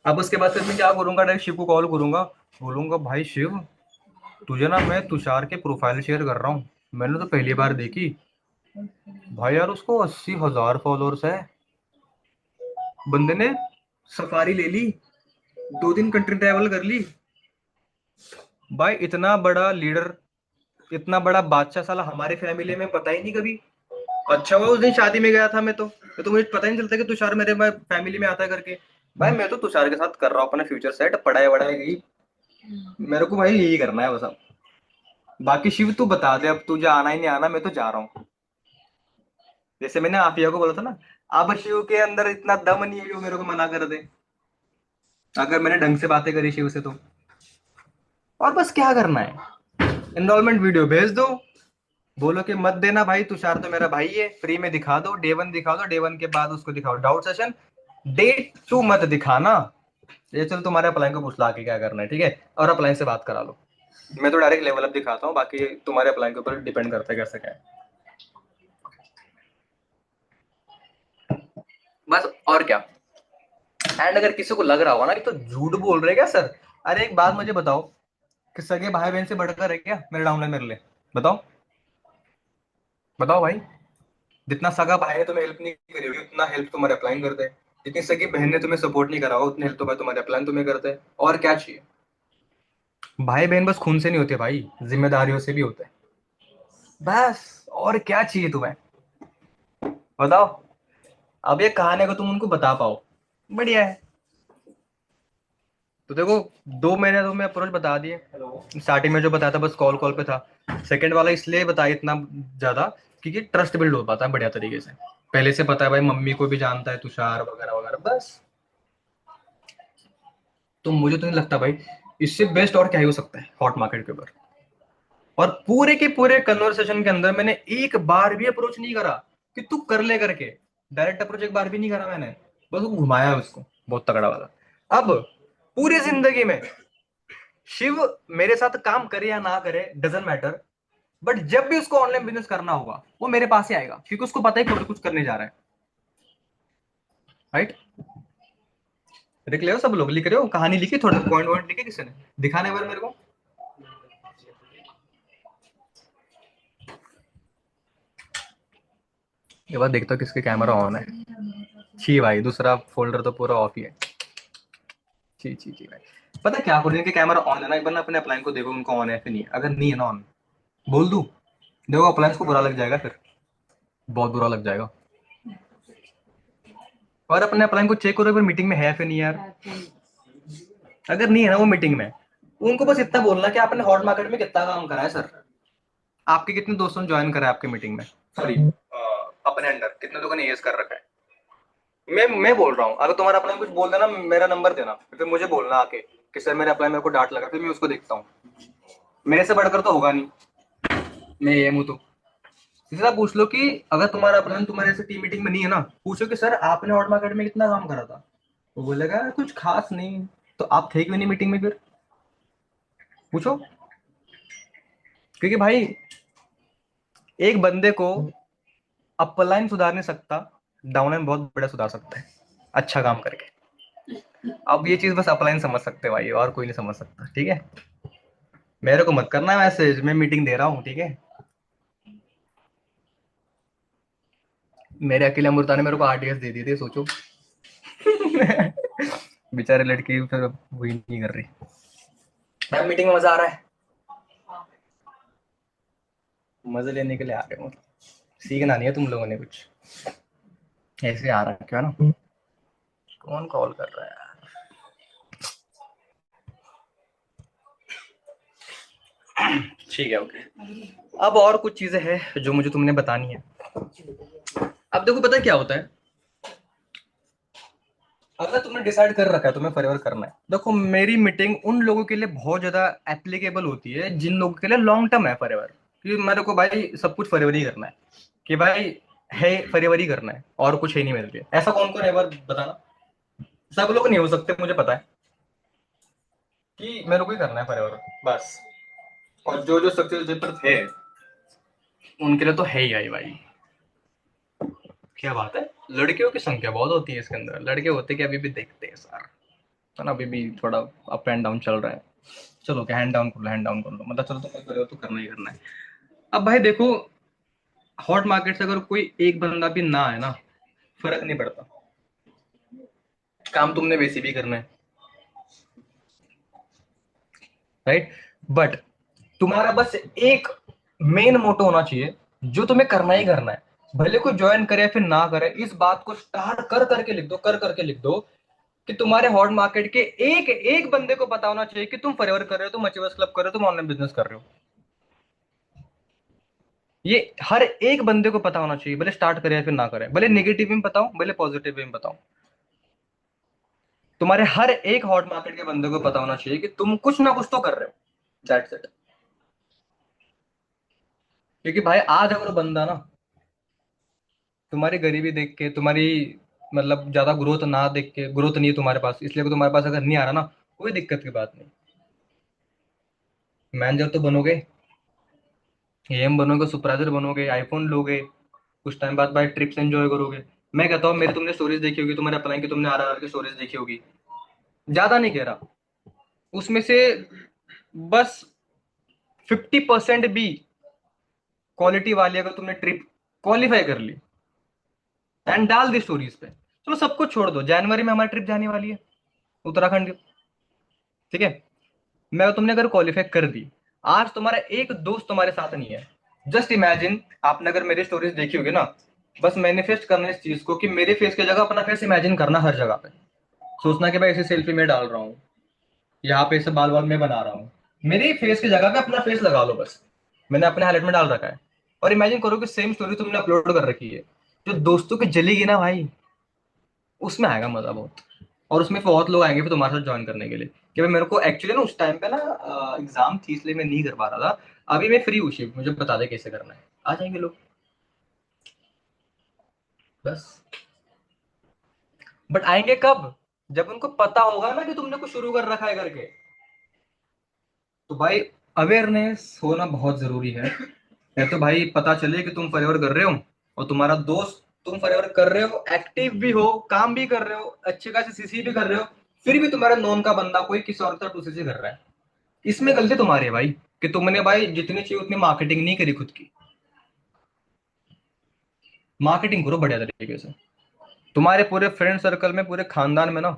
अब उसके बाद फिर मैं क्या करूंगा, डायरेक्ट शिव को कॉल करूंगा, बोलूंगा भाई शिव, तुझे ना मैं तुषार के प्रोफाइल शेयर कर रहा हूँ, मैंने तो पहली बार देखी। भाई यार उसको 80,000 फॉलोअर्स है। बंदे ने सफारी ले ली, 2 दिन कंट्री ट्रैवल कर ली। भाई इतना बड़ा लीडर, इतना बड़ा बादशाह साला हमारे फैमिली में पता ही नहीं कभी। अच्छा हुआ उस दिन शादी में गया था मैं तो मुझे पता ही नहीं चलता कि तुषार मेरे फैमिली में आता है करके। भाई मैं तो तुषार के साथ कर रहा हूँ अपना फ्यूचर सेट, पढ़ाई वढ़ाई गई, मेरे को भाई यही करना है बस अब। बाकी शिव तू बता दे, अब तुझे आना ही नहीं आना, मैं तो जा रहा हूँ। जैसे मैंने आफिया को बोला था ना, अब शिव के अंदर इतना दम नहीं है कि वो मेरे को मना कर दे, अगर मैंने ढंग से बातें करी शिव से तो। और बस क्या करना है, एनरोलमेंट वीडियो भेज दो, बोलो कि मत देना भाई, तुषार तो मेरा भाई है, फ्री में दिखा दो, डे 1 दिखा दो, डे 1 के बाद उसको दिखाओ डाउट सेशन, डे 2 मत दिखाना। ये चल तुम्हारे अपलाइन को पूछ ला के क्या करना है, ठीक है, और अपलाइन से बात करा लो। मैं तो डायरेक्ट लेवल अप दिखाता हूँ, बाकी तुम्हारे अपलाइन के ऊपर डिपेंड करता है कैसे क्या है। बस और क्या। एंड अगर किसी को लग रहा होगा ना कि तो झूठ बोल रहे क्या सर, अरे एक बात मुझे बताओ, कि सगे भाई बहन से बढ़कर है क्या मेरे डाउनलाइन मेरे लिए? बताओ, बताओ भाई। जितना सगा भाई है तुम्हें हेल्प नहीं करी होगी, उतना हेल्प तुम्हारे अप्लाइन करते हैं। जितनी सगी बहन ने तुम्हें सपोर्ट नहीं करा हो उतने तो भाई तुम्हारे अपलाइन तुम्हें करते हैं, और क्या चाहिए। भाई बहन बस खून से नहीं होते भाई, जिम्मेदारियों से भी होते हैं, बस और क्या चाहिए तुम्हें, बताओ। अब ये कहानी को तुम उनको बता पाओ, बढ़िया है। तो देखो, 2 महीने तुम्हें अप्रोच बता दिए, स्टार्टिंग में जो बताया था बस कॉल कॉल पे था। सेकंड वाला इसलिए बताया इतना ज्यादा क्योंकि ट्रस्ट बिल्ड हो पाता है बढ़िया तरीके से, पहले से पता है भाई, मम्मी को भी जानता है तुषार वगैरह वगैरह, बस। तो मुझे तो नहीं लगता भाई इससे बेस्ट और क्या ही हो सकता है हॉट मार्केट के ऊपर। और पूरे के पूरे कन्वर्सेशन के अंदर मैंने एक बार भी अप्रोच नहीं करा कि तू कर ले करके, डायरेक्ट अप्रोच एक बार भी नहीं करा मैंने, बस वो घुमाया उसको बहुत तगड़ा वाला। अब पूरी जिंदगी में शिव मेरे साथ काम करे या ना करे डजेंट मैटर, बट जब भी उसको ऑनलाइन बिजनेस करना होगा वो मेरे पास ही आएगा क्योंकि उसको पता है कि कुछ करने जा रहा है, राइट। लिख ले हो सब लोग, लिख रहे हो, कहानी लिखी, थोड़े पॉइंट पॉइंट लिखे किसी ने, दिखाने वाले मेरे को। ये बात देखता हूँ किसके कैमरा ऑन है। छी भाई, दूसरा फोल्डर तो पूरा ऑफ ही है। जी जी जी भाई, पता है क्या करो, जिनके कैमरा ऑन है ना, एक बार ना अपने अप्लाइन को देखो उनको ऑन है कि नहीं है, अगर नहीं है ना ऑन, बोल दूं, देखो अप्लायंस को बुरा लग जाएगा फिर, बहुत बुरा लग जाएगा। और अपने अप्लायंस को चेक करो फिर मीटिंग में है फिर नहीं यार, अगर नहीं है ना वो मीटिंग में, उनको बस इतना बोलना कि आपने हॉट मार्केट में कितना काम करा है सर, आपके कितने दोस्तों ने ज्वाइन करा है आपके मीटिंग में, सॉरी अपने अंडर कितने लोगों ने एस कर रखा है। मैं बोल रहा हूँ, अगर तुम्हारा अप्लाई कुछ बोल देना मेरा नंबर देना, फिर मुझे बोलना आके कि सर मेरे अप्लाई मेरे को डांट लगा, फिर मैं उसको देखता हूँ, मेरे से बढ़कर तो होगा नहीं, मैं ये हूँ तो। सीधा पूछ लो कि अगर तुम्हारा अप्लाई तुम्हारे से टीम मीटिंग में नहीं है ना, पूछो कि सर आपने हॉट मार्केट में कितना काम करा था, वो बोलेगा कुछ खास नहीं, तो आप थे क्यों नहीं मीटिंग में फिर, पूछो। क्योंकि भाई एक बंदे को अपलाइन सुधार नहीं सकता, डाउनलाइन बहुत बड़ा सुधार सकता है अच्छा काम करके। अब ये चीज बस अपलाइन समझ सकते हैं भाई, और कोई नहीं समझ सकता, ठीक है। मेरे को मत करना मैसेज, मैं मीटिंग दे रहा हूँ, ठीक है। मेरे अकेले अमृता ने मेरे को आरटीएस दे दी थी, सोचो। बेचारे लड़की फिर वही नहीं कर रही। मैम मीटिंग में मजा आ रहा है, मजे लेने के लिए आ रहे हो, सीखना नहीं है तुम लोगों ने कुछ, ऐसे आ रहा है क्या ना। कौन कॉल कर रहा है, ठीक है ओके। अब और कुछ चीजें हैं जो मुझे तुमने बतानी है। अब देखो पता है क्या होता है, अगर तुमने डिसाइड कर रखा है तुम्हें फॉरएवर करना है, देखो मेरी मीटिंग उन लोगों के लिए बहुत ज्यादा एप्लीकेबल होती है जिन लोगों के लिए लॉन्ग टर्म है फॉरएवर, क्योंकि मेरे को भाई सब कुछ फॉरएवर ही करना है, कि भाई है फॉरएवर ही करना है और कुछ है नहीं मेरे लिए। ऐसा कौन कौन है बार बताना, सब लोग नहीं हो सकते मुझे पता है, कि मेरे को ही करना है फॉरएवर बस। और जो जो सक्सेस थे उनके लिए तो है ही आई भाई, क्या बात है। लड़कियों की संख्या बहुत होती है इसके अंदर, लड़के होते कि अभी भी देखते हैं सर, तो ना अभी भी थोड़ा अप एंड डाउन चल रहा है। चलो क्या, हैंड डाउन कर लो, हैंड डाउन कर लो, मतलब चलो तो करो तो करना ही करना है। अब भाई देखो, हॉट मार्केट से अगर कोई एक बंदा भी ना है ना, फर्क नहीं पड़ता, काम तुमने वैसे भी करना है, राइट। बट तुम्हारा बस एक मेन मोटो होना चाहिए जो तुम्हें करना ही करना है, भले कोई ज्वाइन करे फिर ना करे, इस बात को स्टार कर करके लिख दो, कर करके लिख दो कि तुम्हारे हॉट मार्केट के एक एक बंदे को पता होना चाहिए कि तुम फॉरएवर कर रहे हो, तुम अचीवर्स क्लब कर रहे हो, तुम ऑनलाइन बिजनेस कर रहे हो। ये हर एक बंदे को पता होना चाहिए, भले स्टार्ट करे या फिर ना करे, भले नेगेटिव में बताओ भले पॉजिटिव में बताओ, तुम्हारे हर एक हॉट मार्केट के बंदे को पता होना चाहिए कि तुम कुछ ना कुछ तो कर रहे हो, दैट्स इट। क्योंकि भाई आज अगर बंदा ना तुम्हारी गरीबी देख के, तुम्हारी मतलब ज्यादा ग्रोथ ना देख के, ग्रोथ नहीं है तुम्हारे पास इसलिए कि तुम्हारे पास अगर नहीं आ रहा ना, कोई दिक्कत की बात नहीं, मैनेजर तो बनोगे, एम बनोगे, सुपरवाइजर बनोगे, आईफोन लोगे, कुछ टाइम बाद भाई ट्रिप्स एंजॉय करोगे। मैं कहता हूँ मेरी तुमने स्टोरीज देखी होगी, तुम्हारे अप्लाई की तुमने RRR की स्टोरीज देखी होगी, ज्यादा नहीं कह रहा, उसमें से बस 50% भी क्वालिटी वाली अगर तुमने ट्रिप क्वालिफाई कर ली एंड डाल दी स्टोरीज पे, तो सब कुछ छोड़ दो, जनवरी में हमारी ट्रिप जाने वाली है उत्तराखंड की, ठीक है। मैं तुमने अगर क्वालिफाई कर दी, आज तुम्हारा एक दोस्त तुम्हारे साथ नहीं है। जस्ट इमेजिन, आपने अगर मेरी स्टोरीज देखी होगी ना, बस मैनिफेस्ट करना इस चीज को कि मेरे फेस की जगह अपना फेस इमेजिन करना हर जगह पे। सोचना कि भाई ऐसी सेल्फी में डाल रहा हूँ, यहाँ पे ऐसे बाल बाल में बना रहा हूँ, मेरे फेस की जगह पे अपना फेस लगा लो बस। मैंने अपने हाईलाइट में डाल रखा है। और इमेजिन करो कि सेम स्टोरी तुमने अपलोड कर रखी है, जो दोस्तों की जलेगी ना भाई, उसमें आएगा मजा बहुत। और उसमें फिर बहुत लोग आएंगे फिर तुम्हारे साथ ज्वाइन करने के लिए, कि भाई मेरे को एक्चुअली ना उस टाइम पे ना एग्जाम थी, इसलिए मैं नहीं कर पा रहा था। अभी मैं फ्री हूँ शिव, मुझे बता दे कैसे करना है, आ जाएंगे लोग बस। बट आएंगे कब? जब उनको पता होगा ना कि तुमने कुछ शुरू कर रखा है करके। तो भाई अवेयरनेस होना बहुत जरूरी है। या तो भाई पता चले कि तुम फॉरएवर कर रहे हो, और तुम्हारा दोस्त, तुम फॉरएवर कर रहे हो, एक्टिव भी हो, काम भी कर रहे हो, अच्छे खासे सीसी भी कर रहे हो, फिर भी तुम्हारा नोन का बंदा कोई किसी और तरह टूसीसी कर रहा है। इसमें गलती तुम्हारी है भाई, कि तुमने भाई जितनी चाहिए उतनी मार्केटिंग नहीं करी खुद की। मार्केटिंग करो बढ़िया तरीके से। तुम्हारे पूरे फ्रेंड सर्कल में, पूरे खानदान में ना,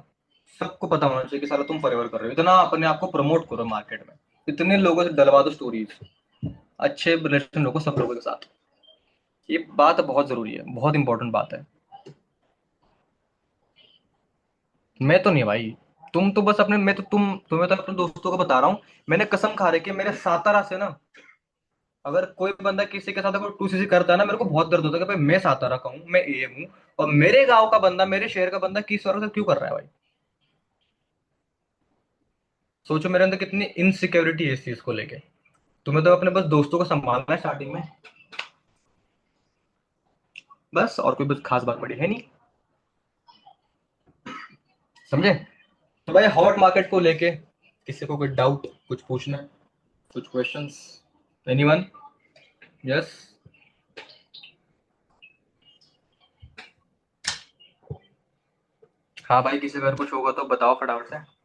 सबको पता होना चाहिए कि साला तुम फॉरएवर कर रहे हो। इतना अपने आप को प्रमोट करो मार्केट में, इतने लोगों से डलवा दो स्टोरीज, अच्छे रिलेशन रखो सब लोगों के साथ। ये बात बहुत जरूरी है, बहुत इंपॉर्टेंट बात है। मैं तो नहीं भाई, तुम तो बस अपने, मैं तो तुम्हें तो अपने दोस्तों को बता रहा हूँ। मैंने कसम खा रखी है, मेरे सातारा से ना, अगर कोई बंदा किसी के साथ अगर टू सीसी करता है ना, मेरे को बहुत दर्द होता है कि भाई मैं सातारा का हूँ, मैं एएम हूँ, और मेरे गांव का बंदा, मेरे शहर का बंदा किस और से क्यों कर रहा है भाई। सोचो मेरे अंदर कितनी इनसिक्योरिटी है इस चीज को लेके। तुम्हें तो अपने बस दोस्तों को संभालना है स्टार्टिंग में, बस। और कोई बस खास बात बड़ी है नहीं, समझे। तो भाई हॉट मार्केट को लेके किसी को कोई डाउट, कुछ पूछना है, कुछ क्वेश्चंस, एनीवन? यस। हाँ भाई, किसी अगर कुछ होगा तो बताओ फटाफट से।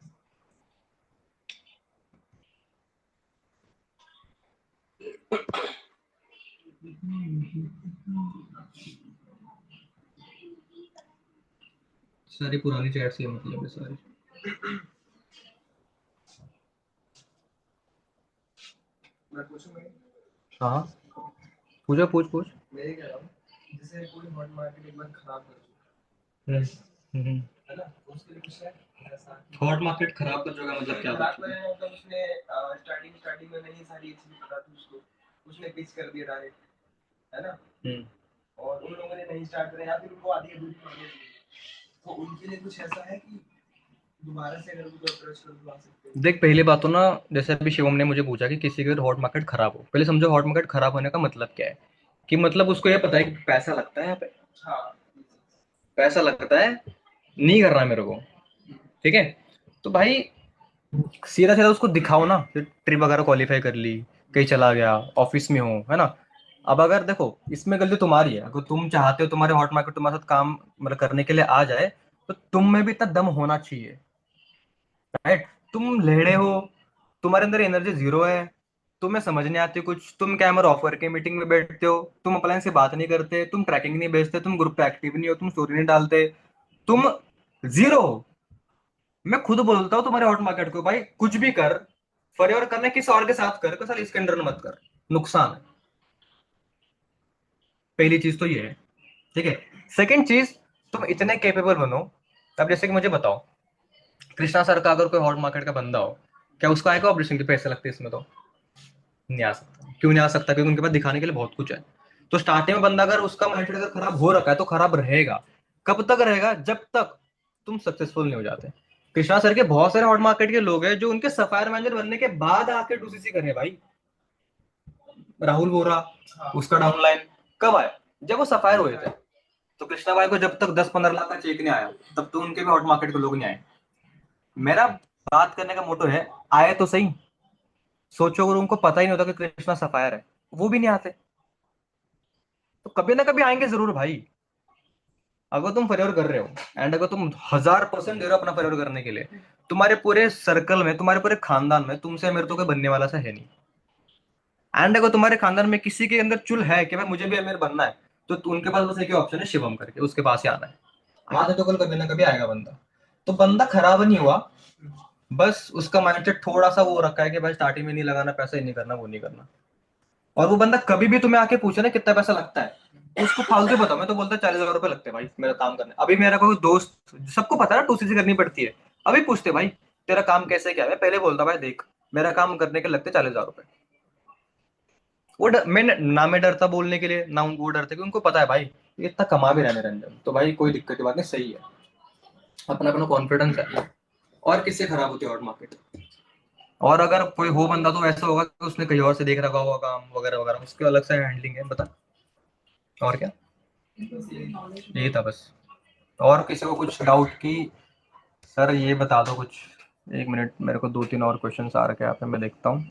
सारी पुरानी चैट से मतलब है सारी। मैं पूछूंगा? हाँ, पूछो, पूछ पूछ। मैं ये कह रहा हूँ, जैसे कोई हॉट मार्केट एक बार खराब कर चुका है ना, उसके लिए कुछ है ऐसा? हॉट मार्केट खराब कर चुका है मतलब क्या खराब करे मतलब उसने स्टार्टिंग स्टार्टिंग में नहीं सारी चीजें पता थी उसको, उसने पिच कर दिया डायरेक्ट, है ना। और उन लोगों ने नहीं स्टार्ट करा या फिर उनको आधी अधूरी नॉलेज थी, तो उनके लिए कुछ ऐसा है कि दोबारा से अगर उनको अप्रोच करो तो आ सकते हैं? देख, पहली बात तो ना, जैसे अभी शिवम ने मुझे पूछा कि किसी के हॉट मार्केट खराब हो, पहले समझो हॉट मार्केट खराब होने का मतलब क्या है। कि मतलब उसको ये पता है कि पैसा लगता है यहाँ पे, हाँ, पैसा लगता है, नहीं कर रहा है मेरे को, ठीक है। तो भाई सीधा सीधा उसको दिखाओ ना, ट्रिप वगैरह क्वालिफाई कर ली, कहीं चला गया, ऑफिस में हो, है ना। अब अगर देखो, इसमें गलती तुम्हारी है, अगर तुम चाहते हो तुम्हारे हॉट मार्केट तुम्हारे साथ काम मतलब करने के लिए आ जाए, तो तुम में भी इतना दम होना चाहिए, राइट। तुम लेड़े हो, तुम्हारे अंदर एनर्जी जीरो है, तुम्हें समझ नहीं आती कुछ, तुम कैमरा ऑफ करके मीटिंग में बैठते हो, तुम अपलाइन से बात नहीं करते, तुम ट्रैकिंग नहीं भेजते, तुम ग्रुप पे एक्टिव नहीं हो, तुम स्टोरी नहीं डालते, तुम जीरो हो। मैं खुद बोलता हूँ तुम्हारे हॉट मार्केट को, भाई कुछ भी कर, फॉरएवर करना किसी और के साथ कर, सर इसके अंडर मत कर, नुकसान है। पहली चीज तो ये है, ठीक है। सेकंड चीज, तुम इतने कैपेबल बनो। अब जैसे कि मुझे बताओ, कृष्णा सर का अगर कोई हॉट मार्केट का बंदा हो, क्या उसको आएगा ऑपरेशन के पैसे लगते हैं इसमें? तो नहीं आ सकता। क्यों नहीं आ सकता? क्योंकि उनके पास दिखाने के लिए बहुत कुछ है। तो स्टार्टिंग में बंदा अगर उसका माइंडसेट अगर खराब हो रखा है तो खराब रहेगा। कब तक रहेगा? जब तक तुम सक्सेसफुल नहीं हो जाते। कृष्णा सर के बहुत सारे हॉट मार्केट के लोग हैं जो उनके सफायर मैनेजर बनने के बाद आके टूसीसी कर रहे हैं भाई। राहुल बोरा, उसका डाउनलाइन कब आया? जब वो सफायर हुए थे। तो कृष्णा भाई को जब तक 10-15 लाख का चेक नहीं आया, तब तो उनके भी हॉट मार्केट के लोग नहीं आए। मेरा बात करने का मोटो है, आए तो सही। सोचो अगर उनको पता ही नहीं होता कि कृष्णा सफायर है, वो भी नहीं आते। तो कभी ना कभी आएंगे जरूर भाई। अगर तुम फेवर कर रहे हो, एंड अगर तुम 1000% दे रहे हो अपना फेवर करने के लिए, तुम्हारे पूरे सर्कल में, तुम्हारे पूरे खानदान में तुमसे मेरे तो कोई बनने वाला सा है नहीं। एंड अगर तुम्हारे खानदान में किसी के अंदर चुल है कि भाई मुझे भी अमीर बनना है, तो उनके पास बस एक ही ऑप्शन है, शिवम करके उसके पास ही आना है। आधा तो कल कभी ना कभी आएगा बंदा। तो बंदा खराब नहीं हुआ, बस उसका माइंडसेट थोड़ा सा वो रखा है कि भाई स्टार्टिंग में नहीं लगाना पैसा, ये नहीं करना, वो नहीं करना। और वो बंदा कभी भी तुम्हें आके पूछे ना कितना पैसा लगता है, तो उसको फालतू बताओ। मैं तो बोलता 40,000 रुपये लगते हैं भाई मेरा काम करने। अभी मेरा कोई दोस्त, सबको पता है ना 2cc करनी पड़ती है, अभी पूछते भाई तेरा काम कैसे क्या है, मैं पहले बोलता भाई देख मेरा काम करने के लगते 40,000 रुपये। मैं ना मैं डरता बोलने के लिए, ना उनको डरता, क्योंकि उनको पता है भाई ये इतना कमा भी रहा है निरंजन, तो भाई कोई दिक्कत की बात नहीं, सही है, अपना अपना कॉन्फिडेंस है। और किससे खराब होती है हॉट मार्केट। और अगर कोई हो बंदा तो ऐसा होगा कि उसने कहीं और से देख रखा होगा काम वगैरह वगैरह, उसके अलग से हैंडलिंग है, बता। और क्या, यही था बस। और किसी को कुछ डाउट की सर ये बता दो कुछ। एक मिनट, मेरे को 2-3 और क्वेश्चंस आ रखे हैं यहाँ पे, मैं देखता हूँ।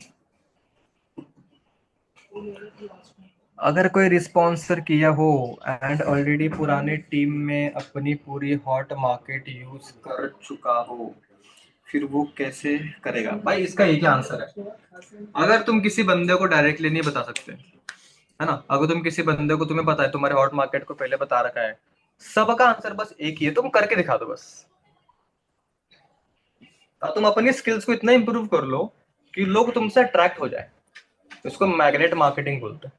अगर कोई रिस्पॉन्सर किया हो एंड ऑलरेडी पुराने टीम में अपनी पूरी हॉट मार्केट यूज कर चुका हो, फिर वो कैसे करेगा? भाई इसका एक ही आंसर है। अगर तुम किसी बंदे को डायरेक्टली नहीं बता सकते, है ना, अगर तुम किसी बंदे को, तुम्हें पता है तुम्हारे हॉट मार्केट को पहले बता रखा है, सबका आंसर बस एक ही है, तुम करके दिखा दो बस। और तुम अपनी स्किल्स को इतना इंप्रूव कर लो कि लोग तुमसे अट्रैक्ट हो जाए, इसको मैग्नेट मार्केटिंग बोलते हैं।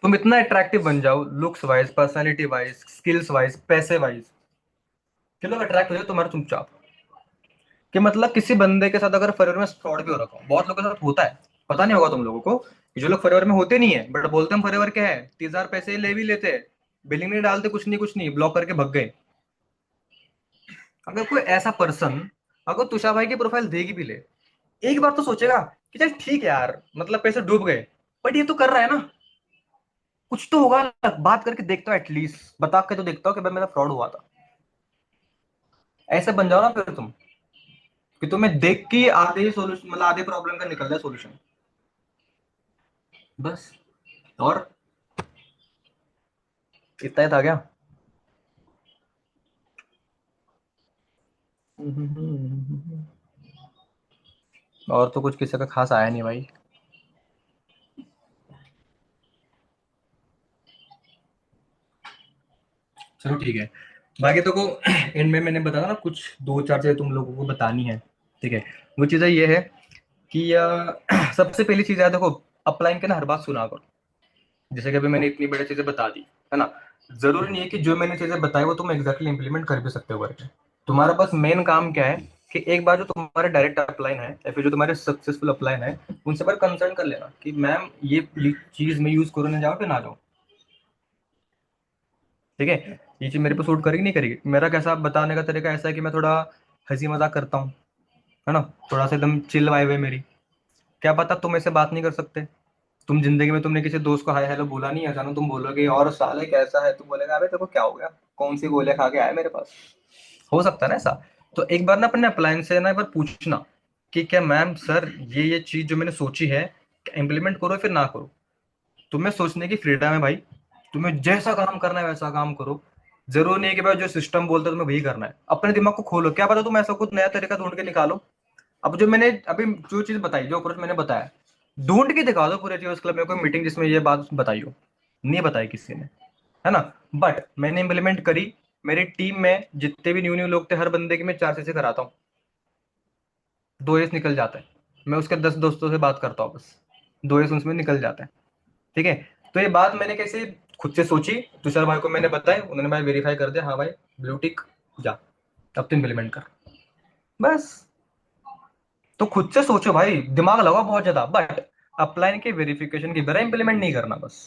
तुम इतना अट्रैक्टिव बन जाओ looks wise, personality wise, skills wise, पैसे वाइज, कि लोग अट्रैक्ट हो जाए तुम्हारे चुपचाप। कि मतलब किसी बंदे के साथ अगर फॉरवर्ड में फ्रॉड भी हो रखा हो, बहुत लोगों के साथ होता है, पता नहीं होगा तुम लोगों को, कि जो लोग फॉरवर्ड में होते नहीं है बट बोलते हम फॉरवर्ड के हैं, 30,000 पैसे ले भी लेते हैं, बिलिंग नहीं डालते, कुछ नहीं कुछ नहीं, ब्लॉक करके भग गए। अगर कोई ऐसा पर्सन अगर तुषार भाई की प्रोफाइल देगी भी ले, एक बार तो सोचेगा कि चल ठीक है यार, मतलब पैसे डूब गए, बट ये तो कर रहा है ना, कुछ तो होगा। बात करके देखता हूँ, एटलीस्ट बता के तो देखता हूँ कि भाई मेरा फ्रॉड हुआ था। ऐसे बन जाओ ना फिर तुम, कि तुम्हें देख के आधे सोल्यूशन, मतलब आधे प्रॉब्लम का निकल जाए सोल्यूशन, बस। और इतना ही था क्या? और तो कुछ किसी का खास आया नहीं भाई। चलो ठीक है। बाकी तो को इनमें मैंने बताया ना कुछ, 2-4 चीजें तुम लोगों को बतानी है, ठीक है। वो चीजें ये है कि सबसे पहली चीज है, देखो अपलाइन के ना हर बात सुना करो। जैसे कि अभी मैंने इतनी बड़ी चीजें बता दी, है ना, जरूरी नहीं है कि जो मैंने चीजें बताई वो तुम एग्जैक्टली इंप्लीमेंट कर भी सकते हो करके। तुम्हारा बस मेन काम क्या है कि एक बार जो तुम्हारे डायरेक्ट अपलाइन है या फिर जो तुम्हारे सक्सेसफुल अपलाइन है, उनसे पर कंसर्न कर लेना कि मैम ये चीज मैं यूज करने जाऊँ कि ना जाऊँ, ठीक है। ये चीज मेरे पे सूट करेगी नहीं करेगी, मेरा कैसा बताने का तरीका ऐसा है कि मैं थोड़ा हंसी मजाक करता हूँ, है ना, थोड़ा सा एकदम चिल वाइब है मेरी। क्या पता तुम ऐसे बात नहीं कर सकते, तुम जिंदगी में तुमने किसी दोस्त को हाय हेलो बोला नहीं है, अचानक तुम बोलोगे और साले कैसा है, तुम बोलेगा अबे तेरे को क्या हो गया, कौन सी गोलियां खा के आया मेरे पास, हो सकता है ना ऐसा। तो एक बार ना अपने अप्लायंस से ना एक बार पूछना कि क्या मैम सर ये चीज जो मैंने सोची है इम्प्लीमेंट करो फिर ना करो। तुम्हें सोचने की फ्रीडम है भाई, तुम्हें जैसा काम करना है वैसा काम करो। जरूर नहीं है कि भाई जो सिस्टम बोलता है तुम्हें वही करना है, अपने दिमाग को खोलो, क्या पता तुम ऐसा कुछ नया तरीका ढूंढ के निकालो। अब जो मैंने अभी जो चीज बताई, जो अप्रोच मैंने बताया, ढूंढ के दिखा दो पूरे यूएस क्लब में कोई मीटिंग जिसमें ये बात बताई हो, नहीं बताई किसी ने, है ना। बट मैंने इंप्लीमेंट करी। मेरी टीम में जितने भी न्यू न्यू लोग थे, हर बंदे की मैं 4 से कराता हूँ, 2 एस निकल जाता है। मैं उसके 10 दोस्तों से बात करता हूँ बस, 2 एस उसमें निकल जाता है, ठीक है। तो ये बात मैंने कैसे खुद से सोची, तुषार भाई को मैंने बताया, उन्होंने भाई वेरीफाई कर दिया, हाँ भाई ब्लू टिक, जा अब तो इम्प्लीमेंट कर, बस। तो खुद से सोचो भाई, दिमाग लगाओ बहुत ज्यादा, बट अप्लाई के वेरिफिकेशन की तरह इंप्लीमेंट नहीं करना बस।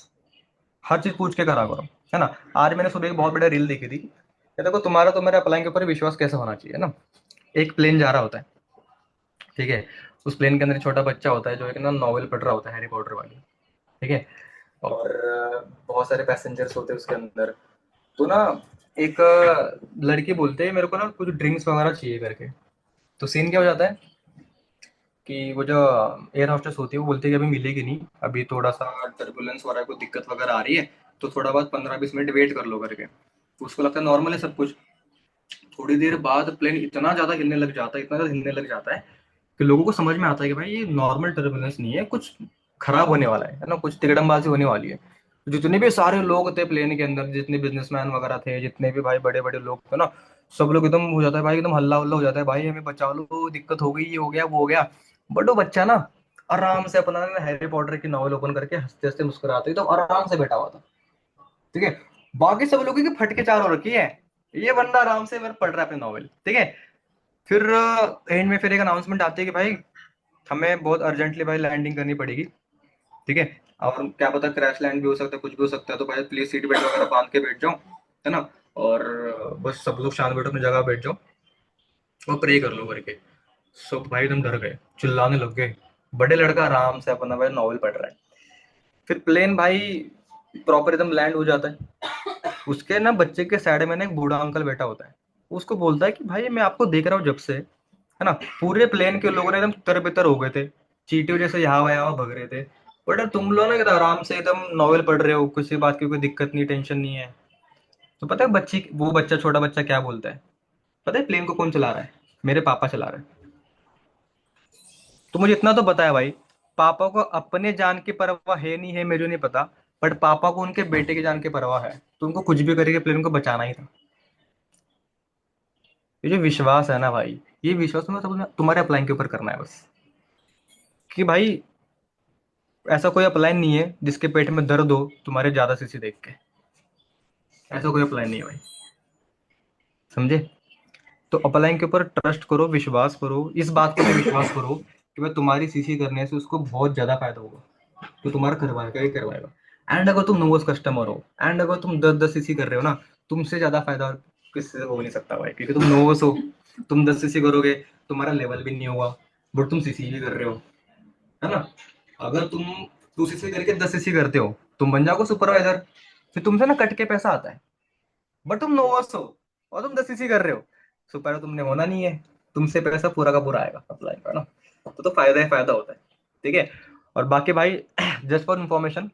हर चीज पूछ के करा करो, है ना। आज मैंने सुबह एक बहुत बड़ा रील देखी थी, ये देखो तुम्हारा तो मेरे अप्लाई के ऊपर विश्वास कैसे होना चाहिए ना। एक प्लेन जा रहा होता है, ठीक है, उस प्लेन के अंदर एक छोटा बच्चा होता है जो एक ना नॉवेल पढ़ रहा होता है, हैरी पॉटर वाली, ठीक है। और बहुत सारे पैसेंजर्स होते हैं उसके अंदर। तो ना एक लड़की बोलते हैं मेरे को ना कुछ ड्रिंक्स वगैरह चाहिए करके। तो सीन क्या हो जाता है कि वो जो एयर होस्टेस होती है वो बोलती है कि अभी मिलेगी नहीं, अभी थोड़ा सा टर्बुलेंस हो रहा है, कोई दिक्कत वगैरह आ रही है, तो थोड़ा बहुत 15-20 मिनट वेट कर लो करके। तो उसको लगता है नॉर्मल है सब कुछ। थोड़ी देर बाद प्लेन इतना ज्यादा हिलने लग जाता है, इतना ज्यादा हिलने लग जाता है कि लोगों को समझ में आता है कि भाई ये नॉर्मल टर्बुलेंस नहीं है, कुछ खराब होने वाला है ना, कुछ तिकड़मबाजी होने वाली है। जितने भी सारे लोग थे प्लेन के अंदर, जितने बिजनेसमैन वगैरह थे, जितने भी भाई बड़े बड़े लोग थे ना, सब लोग एकदम हो जाता है भाई, एकदम हल्ला हुल्ला हो जाता है भाई, हमें बचा लो, दिक्कत हो गई, ये हो गया वो हो गया। बट वो बच्चा ना आराम से अपना हैरी पॉटर की नॉवल ओपन करके हंसते हंसते मुस्कुराते तो आराम से बैठा हुआ था। ठीक है। बाकी सब लोगों की फटके चार हो रखी है, ये बंदा आराम से फिर पढ़ रहा है अपनी नॉवल। ठीक है। फिर एंड में फिर एक अनाउंसमेंट आती है कि भाई हमें बहुत अर्जेंटली भाई लैंडिंग करनी पड़ेगी। ठीक है। और क्या पता क्रैश लैंड भी हो सकता है, कुछ भी हो सकता है, तो भाई प्लीज सीट बेल्ट वगैरह बांध के बैठ जाओ, है ना। और बस सब लोग शांत बैठो, अपनी जगह बैठ जाओ और प्रे कर लो करके। सब भाई एकदम डर गए, चिल्लाने लग गए। बड़े लड़का आराम से अपना भाई नॉवल पढ़ रहा है। फिर प्लेन भाई प्रॉपर एकदम लैंड हो जाता है। उसके ना बच्चे के साइड में ना एक बूढ़ा अंकल बैठा होता है। उसको बोलता है कि भाई मैं आपको देख रहा हूँ जब से, है ना, पूरे प्लेन के लोग ना एकदम तर हो गए थे, चींटियों जैसे यहाँ वहाँ भग रहे थे। बट तुम लोग ना एकदम आराम से एकदम नॉवेल पढ़ रहे हो, किसी बात की कोई दिक्कत नहीं, टेंशन नहीं है। तो पता है बच्ची, वो बच्चा, छोटा बच्चा क्या बोलता है? पता है प्लेन को कौन चला रहा है? मेरे पापा चला रहे हैं। तो मुझे इतना तो पता है भाई, पापा को अपने जान की परवाह है नहीं है मुझे नहीं पता, बट पापा को उनके बेटे की जान की परवाह है, तो उनको कुछ भी करके प्लेन को बचाना ही था। ये जो विश्वास है ना भाई, ये विश्वास तुम्हारे अप्लाइन के ऊपर करना है बस। कि भाई ऐसा कोई अप्लाइन नहीं है जिसके पेट में दर्द हो तुम्हारे ज्यादा सीसी देख के, ऐसा कोई अप्लाइन नहीं है भाई। समझे? तो अपलाइन के ऊपर ट्रस्ट करो, विश्वास करो, इस बात को भी विश्वास करो कि भाई तुम्हारी सीसी करने से उसको बहुत ज्यादा फायदा होगा, तो तुम्हारा करवाएगा ही करवाएगा। एंड अगर तुम नोवस कस्टमर हो, एंड अगर तुम 10-10 सीसी कर रहे हो ना, तुमसे ज्यादा फायदा और किससे हो नहीं सकता भाई, क्योंकि तुम नोवस हो। तुम 10 सीसी करोगे, तुम्हारा लेवल भी नहीं होगा, बट तुम सीसी भी कर रहे हो, है ना। अगर तुम 2 सीसी करके 10 सीसी करते हो, तुम बन जाओगे सुपरवाइजर, फिर तुमसे ना कट के पैसा आता है। बट तुम नोवस हो और तुम 10 सीसी कर रहे हो, सुपर तुमने होना नहीं है, तुमसे पैसा पूरा का पूरा आएगा अप्लाई का ना। तो फायदा ही फायदा होता है। ठीक है। और बाकी भाई जस्ट फॉर इन्फॉर्मेशन,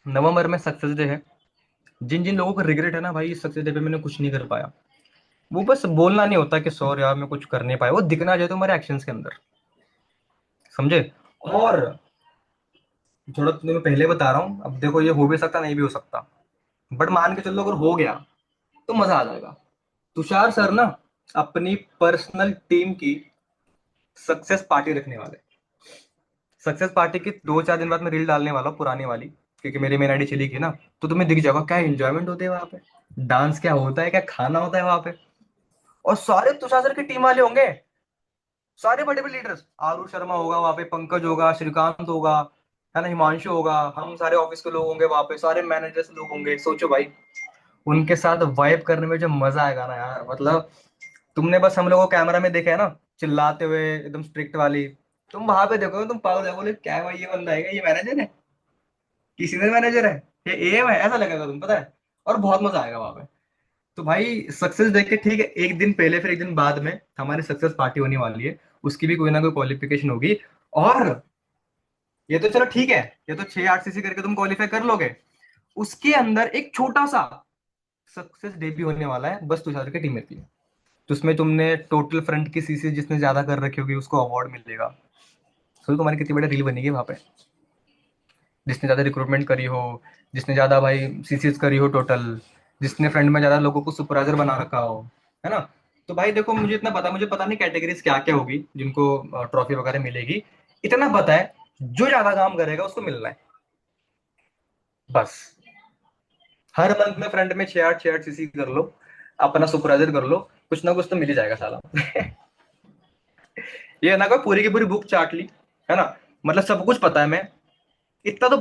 नवंबर में सक्सेस डे है। जिन जिन लोगों को रिग्रेट है ना भाई, इस सक्सेस डे पे मैंने कुछ नहीं कर पाया, वो बस बोलना नहीं होता कि सॉरी यार मैं कुछ कर नहीं पाया, वो दिखना चाहिए तुम्हारे एक्शंस के अंदर। समझे? और थोड़ा तुम्हें मैं पहले बता रहा हूँ, अब देखो ये हो भी सकता नहीं भी हो सकता, बट मान के चलो अगर हो गया तो मजा आ जाएगा। तुषार सर ना अपनी पर्सनल टीम की सक्सेस पार्टी रखने वाले। सक्सेस पार्टी की 2-4 दिन बाद मैं रील डालने वाला हूँ पुरानी वाली, क्योंकि मेरी मेन आईडी चली गई ना, तो तुम्हें दिख जाएगा क्या एंजॉयमेंट होते हैं वहां पे, डांस क्या होता है, क्या खाना होता है वहां पे। और सारे तुषार सर की टीम वाले होंगे, सारे बड़े बड़े लीडर्स, आरू शर्मा होगा वहां पे, पंकज होगा, श्रीकांत होगा, है ना, हिमांशु होगा, हम सारे ऑफिस के लोग होंगे वहां पे, सारे मैनेजर्स लोग होंगे। सोचो भाई उनके साथ वाइब करने में जो मजा आएगा ना यार, मतलब तुमने बस हम लोग को कैमरा में देखा है ना, चिल्लाते हुए एकदम स्ट्रिक्ट वाली, तुम वहां पे देखोगे तुम पागल हो, बोले क्या है भाई, ये बंदा है क्या? ये मैनेजर है कि सीनियर मैनेजर है, ये एएम है, ऐसा लगेगा तुम, पता है। और बहुत मजा आएगा वहां पे। तो भाई सक्सेस देख के ठीक है, एक दिन पहले फिर एक दिन बाद में हमारी सक्सेस पार्टी होने वाली है, उसकी भी कोई ना कोई क्वालिफिकेशन होगी। और ये तो चलो ठीक है, ये तो 6-8 सीसी करके तुम क्वालिफाई कर लोगे, उसके अंदर एक छोटा सा सक्सेस डे भी होने वाला है, बस तुषार की टीम की। तो उसमें तुमने टोटल फ्रंट की सीसी जिसने ज्यादा कर रखी होगी उसको अवार्ड मिलेगा। तो तुम्हारी कितनी बड़ी रील बनेगी वहां पे, जिसने ज्यादा रिक्रूटमेंट करी हो, जिसने ज्यादा भाई सीसीज करी हो टोटल, जिसने फ्रंट में ज्यादा लोगों को सुपरवाइजर बना रखा हो, है ना। तो भाई देखो मुझे इतना पता, मुझे पता नहीं कैटेगरीज क्या क्या होगी जिनको ट्रॉफी वगैरह मिलेगी, इतना पता है जो ज्यादा काम करेगा उसको मिलना है बस। हर मंथ में फ्रंट में 6-8 सीसी कर लो, अपना सुपरवाइजर कर लो, कुछ ना कुछ तो मिल ही जाएगा साला। ये ना कोई पूरी की पूरी बुक चाट ली, है ना, मतलब सब कुछ पता है मैं, इतना तो